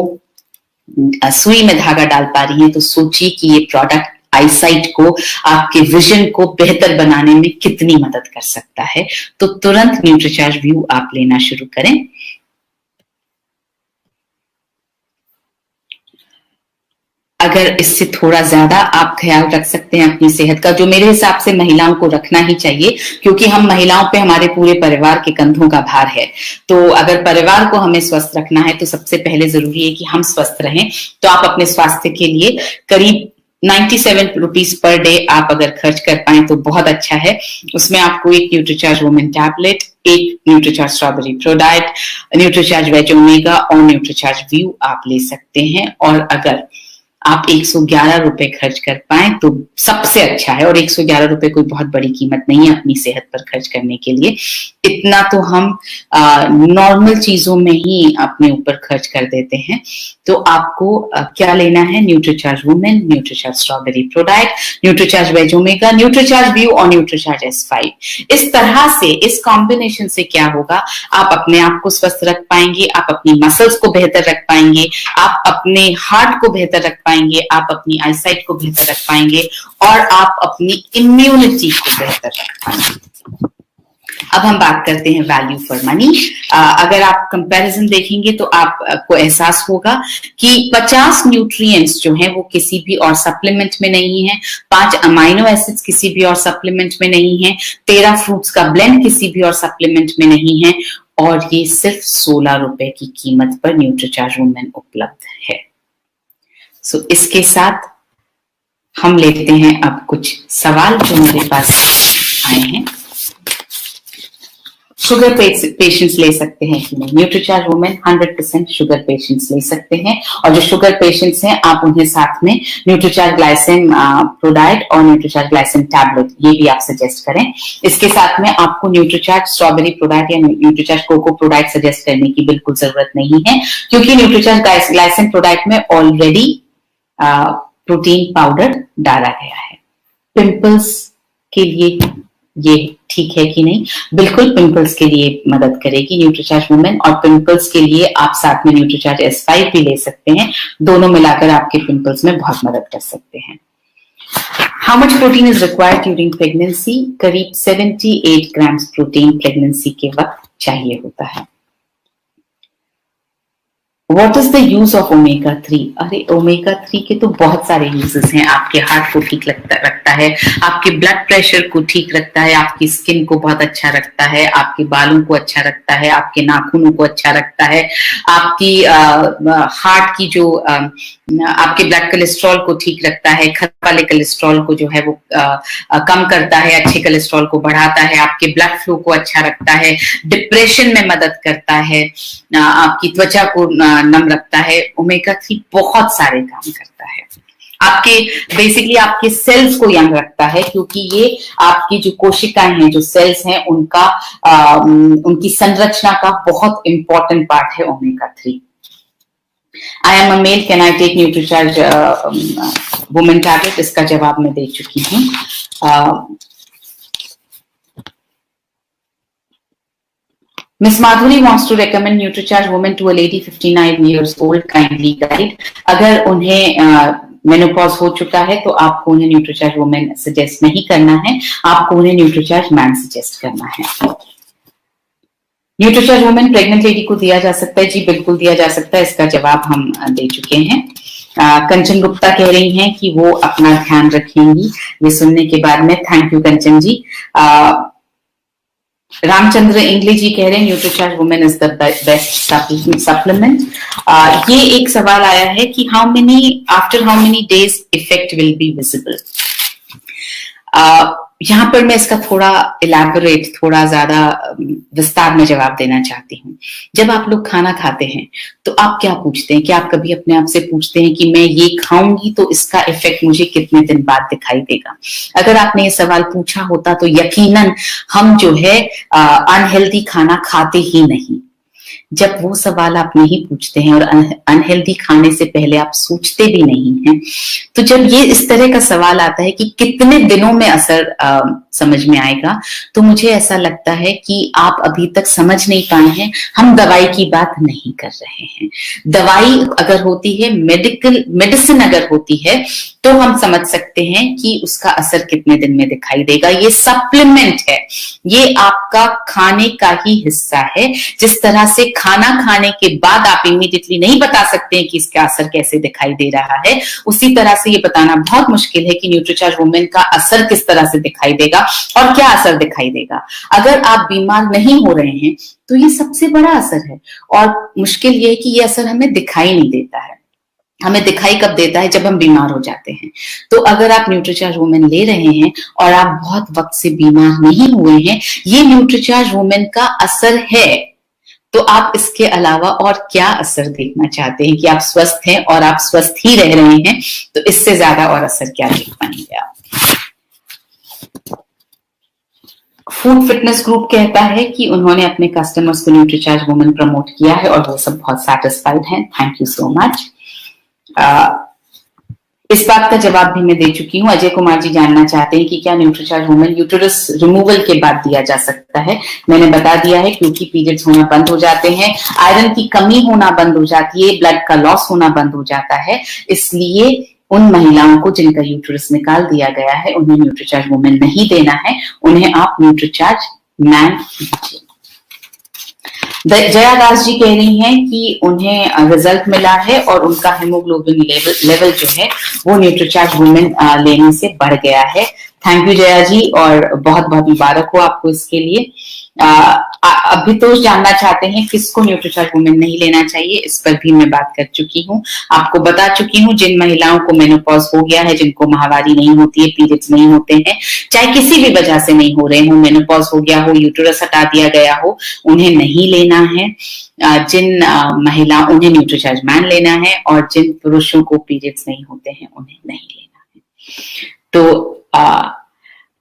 सुई में धागा डाल पा रही है, तो सोचिए कि ये प्रोडक्ट आईसाइट को, आपके विजन को बेहतर बनाने में कितनी मदद कर सकता है। तो तुरंत न्यूट्रीचार्ज व्यू आप लेना शुरू करें। अगर इससे थोड़ा ज्यादा आप ख्याल रख सकते हैं अपनी सेहत का, जो मेरे हिसाब से महिलाओं को रखना ही चाहिए, क्योंकि हम महिलाओं पे हमारे पूरे परिवार के कंधों का भार है। तो अगर परिवार को हमें स्वस्थ रखना है तो सबसे पहले जरूरी है कि हम स्वस्थ रहें। तो आप अपने स्वास्थ्य के लिए करीब 97 रुपीज पर डे आप अगर खर्च कर पाए तो बहुत अच्छा है। उसमें आपको एक न्यूट्रीचार्ज वुमेन टैबलेट, एक Nutricharge strawberry pro diet, Nutricharge veg omega और न्यूट्रीचार्ज व्यू आप ले सकते हैं। और अगर आप 111 रुपए खर्च कर पाए तो सबसे अच्छा है। और 111 रुपए कोई बहुत बड़ी कीमत नहीं है अपनी सेहत पर खर्च करने के लिए। इतना तो हम नॉर्मल चीजों में ही अपने ऊपर खर्च कर देते हैं। तो आपको क्या लेना है? Nutricharge women, Nutricharge strawberry pro diet, Nutricharge veg omega, Nutricharge view और न्यूट्रीचार्ज S5। इस तरह से, इस कॉम्बिनेशन से क्या होगा, आप अपने आप को स्वस्थ रख पाएंगे, आप अपनी मसल्स को बेहतर रख पाएंगे, आप अपने हार्ट को बेहतर रख पाएंगे, आप अपनी आईसाइट को बेहतर रख पाएंगे और आप अपनी इम्यूनिटी को बेहतर रख पाएंगे। अब हम बात करते हैं वैल्यू फॉर मनी। अगर आप कंपैरिजन देखेंगे तो आपको एहसास होगा कि 50 न्यूट्रिएंट्स जो हैं वो किसी भी और सप्लीमेंट में नहीं है, 5 अमाइनो एसिड्स किसी भी और सप्लीमेंट में नहीं है, 13 फ्रूट्स का ब्लेंड किसी भी और सप्लीमेंट में नहीं है, और ये सिर्फ 16 रुपए की कीमत पर न्यूट्रीचार्ज वुमेन उपलब्ध है। सो इसके साथ हम लेते हैं अब कुछ सवाल जो मेरे पास आए हैं। शुगर पेशेंट्स ले सकते हैं कि नहीं? न्यूट्रीचार्ज वुमेन 100% शुगर पेशेंट्स ले सकते हैं, और जो शुगर पेशेंट्स हैं आप उन्हें साथ में न्यूट्रीचार्ज ग्लाइसिन प्रो डाइट और न्यूट्रीचार्ज ग्लाइसिन टैबलेट ये भी आप सजेस्ट करें। इसके साथ में आपको न्यूट्रीचार्ज स्ट्रॉबेरी प्रो डाइट या Nutricharge cocoa pro diet suggest करने की बिल्कुल जरूरत नहीं है, क्योंकि न्यूट्रीचार्ज ग्लाइसिन प्रो डाइट में ऑलरेडी प्रोटीन पाउडर डाला गया है। पिंपल्स के लिए ये ठीक है कि नहीं? बिल्कुल पिंपल्स के लिए मदद करेगी न्यूट्रीचार्ज वुमेन, और पिंपल्स के लिए आप साथ में न्यूट्रीचार्ज S5 भी ले सकते हैं। दोनों मिलाकर आपके पिंपल्स में बहुत मदद कर सकते हैं। How much protein is required during pregnancy? करीब 78 ग्राम्स प्रोटीन प्रेगनेंसी के वक्त चाहिए होता है। What is the use of omega 3? अरे ओमेगा 3 के तो बहुत सारे यूजेस हैं। आपके हार्ट को ठीक रखता है, आपके ब्लड प्रेशर को ठीक रखता है, आपकी स्किन को बहुत अच्छा रखता है, आपके बालों को अच्छा रखता है, आपके नाखूनों को अच्छा रखता है, आपकी हार्ट की जो आपके ब्लड कोलेस्ट्रॉल को ठीक रखता है, खराब वाले कोलेस्ट्रॉल को जो है वो कम करता है, अच्छे कोलेस्ट्रॉल को बढ़ाता है, आपके ब्लड फ्लो को अच्छा रखता है, डिप्रेशन में मदद करता है, आपकी त्वचा को नम रखता है। ओमेगा 3 बहुत सारे काम करता है। आपके बेसिकली आपके सेल्स को यंग रखता है, क्योंकि ये आपकी जो कोशिकाएं हैं, जो सेल्स हैं, उनकी संरचना का बहुत इंपॉर्टेंट पार्ट है omega 3। I am a male, can I take Nutricharge women tablet? इसका जवाब मैं दे चुकी हूँ। Miss Madhuri wants to recommend NutriCharge Women to a lady 59 years old. Kindly guide. अगर उन्हें मेनोपॉज हो चुका है तो आपको उन्हें न्यूट्रीचार्ज वुमेन सजेस्ट नहीं करना है, आपको उन्हें न्यूट्रीचार्ज मैन सजेस्ट करना है। न्यूट्रीचार्ज वुमेन प्रेग्नेंट लेडी को दिया जा सकता है? जी बिल्कुल दिया जा सकता है। इसका जवाब हम दे चुके हैं। कंचन गुप्ता कह रही हैं कि वो अपना ध्यान रखेंगी। ये सुनने के बाद में थैंक यू कंचन जी। रामचंद्र इंगले जी कह रहे हैं Nutricharge women is the best supplement. ये एक सवाल आया है कि after how many days effect will be visible. यहाँ पर मैं इसका थोड़ा इलैबोरेट, थोड़ा ज्यादा विस्तार में जवाब देना चाहती हूँ। जब आप लोग खाना खाते हैं तो आप क्या पूछते हैं? कि आप कभी अपने आप से पूछते हैं कि मैं ये खाऊंगी तो इसका इफेक्ट मुझे कितने दिन बाद दिखाई देगा? अगर आपने ये सवाल पूछा होता तो यकीनन हम जो है अनहेल्दी खाना खाते ही नहीं। जब वो सवाल आप नहीं पूछते हैं और अनहेल्दी खाने से पहले आप सोचते भी नहीं हैं, तो जब ये इस तरह का सवाल आता है कि कितने दिनों में असर समझ में आएगा, तो मुझे ऐसा लगता है कि आप अभी तक समझ नहीं पाए हैं। हम दवाई की बात नहीं कर रहे हैं। दवाई अगर होती है, मेडिसिन अगर होती है, तो हम समझ सकते हैं कि उसका असर कितने दिन में दिखाई देगा। ये सप्लीमेंट है, ये आपका खाने का ही हिस्सा है। जिस तरह से खाना खाने के बाद आप इमीडिएटली नहीं बता सकते हैं कि इसका असर कैसे दिखाई दे रहा है, उसी तरह से ये बताना बहुत मुश्किल है कि न्यूट्रीचार्ज वुमेन का असर किस तरह से दिखाई देगा और क्या असर दिखाई देगा। अगर आप बीमार नहीं हो रहे हैं तो ये सबसे बड़ा असर है। और मुश्किल ये है कि ये असर हमें दिखाई नहीं देता है। हमें दिखाई कब देता है? जब हम बीमार हो जाते हैं। तो अगर आप न्यूट्रीचार्ज वुमेन ले रहे हैं और आप बहुत वक्त से बीमार नहीं हुए हैं, ये न्यूट्रीचार्ज वुमेन का असर है। तो आप इसके अलावा और क्या असर देखना चाहते हैं? कि आप स्वस्थ हैं और आप स्वस्थ ही रह रहे हैं, तो इससे ज्यादा और असर क्या देख पाएंगे आप? फूड फिटनेस ग्रुप कहता है कि उन्होंने अपने कस्टमर्स को न्यूट्रीचार्ज वुमेन प्रमोट किया है और वो सब बहुत सैटिस्फाइड हैं। Thank you so much. इस बात का जवाब भी मैं दे चुकी हूँ। अजय कुमार जी जानना चाहते हैं कि क्या न्यूट्रीचार्ज वुमेन यूटेरस रिमूवल के बाद दिया जा सकता है? मैंने बता दिया है, क्योंकि पीरियड्स होना बंद हो जाते हैं, आयरन की कमी होना बंद हो जाती है, ब्लड का लॉस होना बंद हो जाता है। इसलिए उन महिलाओं को जिनका यूटेरस निकाल दिया गया है, उन्हें न्यूट्रीचार्ज वुमेन नहीं देना है, उन्हें आप न्यूट्रीचार्ज मैन दीजिए। जया दास जी कह रही हैं कि उन्हें रिजल्ट मिला है और उनका हेमोग्लोबिन लेवल जो है वो न्यूट्रीचार्ज वुमेन लेने से बढ़ गया है। थैंक यू जया जी, और बहुत बहुत मुबारक हो आपको इसके लिए। अभी तो जानना चाहते हैं किसको न्यूट्रीचार्ज वुमेन नहीं लेना चाहिए, इस पर भी मैं बात कर चुकी हूँ, आपको बता चुकी हूँ। जिन महिलाओं को मेनोपॉज हो गया है, जिनको माहवारी नहीं होती है, पीरियड्स नहीं होते हैं, चाहे किसी भी वजह से नहीं हो रहे हो, मेनोपॉज हो गया हो, यूटेरस हटा दिया गया हो, उन्हें नहीं लेना है। जिन महिला उन्हें न्यूट्रीचार्ज मैन लेना है, और जिन पुरुषों को पीरियड्स नहीं होते हैं उन्हें नहीं लेना है। तो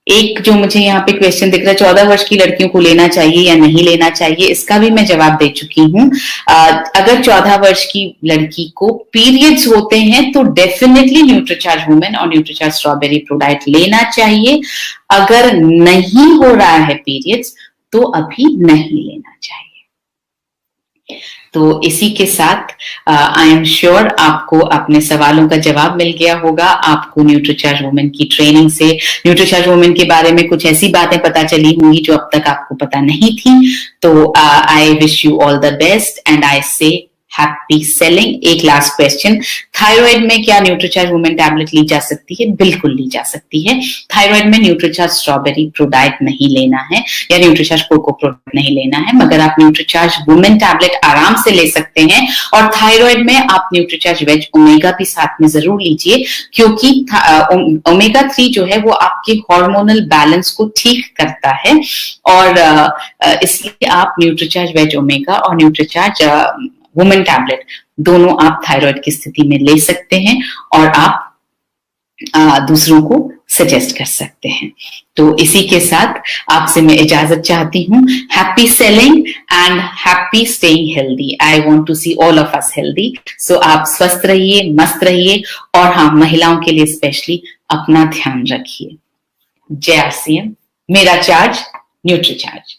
एक जो मुझे यहाँ पे क्वेश्चन दिख रहा है, 14 वर्ष की लड़कियों को लेना चाहिए या नहीं लेना चाहिए, इसका भी मैं जवाब दे चुकी हूँ। अगर 14 वर्ष की लड़की को पीरियड्स होते हैं तो डेफिनेटली न्यूट्रीचार्ज वुमेन और न्यूट्रीचार्ज स्ट्रॉबेरी प्रो डाइट लेना चाहिए। अगर नहीं हो रहा है पीरियड्स तो अभी नहीं लेना चाहिए। तो इसी के साथ आई एम श्योर आपको अपने सवालों का जवाब मिल गया होगा। आपको न्यूट्रीचार्ज वुमेन की ट्रेनिंग से न्यूट्रीचार्ज वुमेन के बारे में कुछ ऐसी बातें पता चली होंगी जो अब तक आपको पता नहीं थी। तो I wish you all the best and I से हैप्पी सेलिंग। एक लास्ट क्वेश्चन, थायराइड में क्या न्यूट्रीचार्ज वुमेन टैबलेट ली जा सकती है? बिल्कुल ली जा सकती है। थायराइड में न्यूट्रीचार्ज स्ट्रॉबेरी प्रो डाइट नहीं लेना है या न्यूट्रीचार्ज कोको प्रो नहीं लेना है, मगर आप न्यूट्रीचार्ज वुमेन टैबलेट आराम से ले सकते हैं। और थायराइड में आप न्यूट्रीचार्ज वेज ओमेगा भी साथ में जरूर लीजिए, क्योंकि ओमेगा 3 जो है वो आपके हार्मोनल बैलेंस को ठीक करता है। और इसलिए आप न्यूट्रीचार्ज वेज ओमेगा और न्यूट्रीचार्ज वुमेन टैबलेट दोनों आप थायराइड की स्थिति में ले सकते हैं, और आप दूसरों को सजेस्ट कर सकते हैं। तो इसी के साथ आपसे मैं इजाजत चाहती हूँ। Happy selling and happy staying healthy. I want to see all of us healthy. So आप स्वस्थ रहिए, मस्त रहिए, और हाँ, महिलाओं के लिए स्पेशली अपना ध्यान रखिए। जय RCM, मेरा चार्ज न्यूट्रीचार्ज।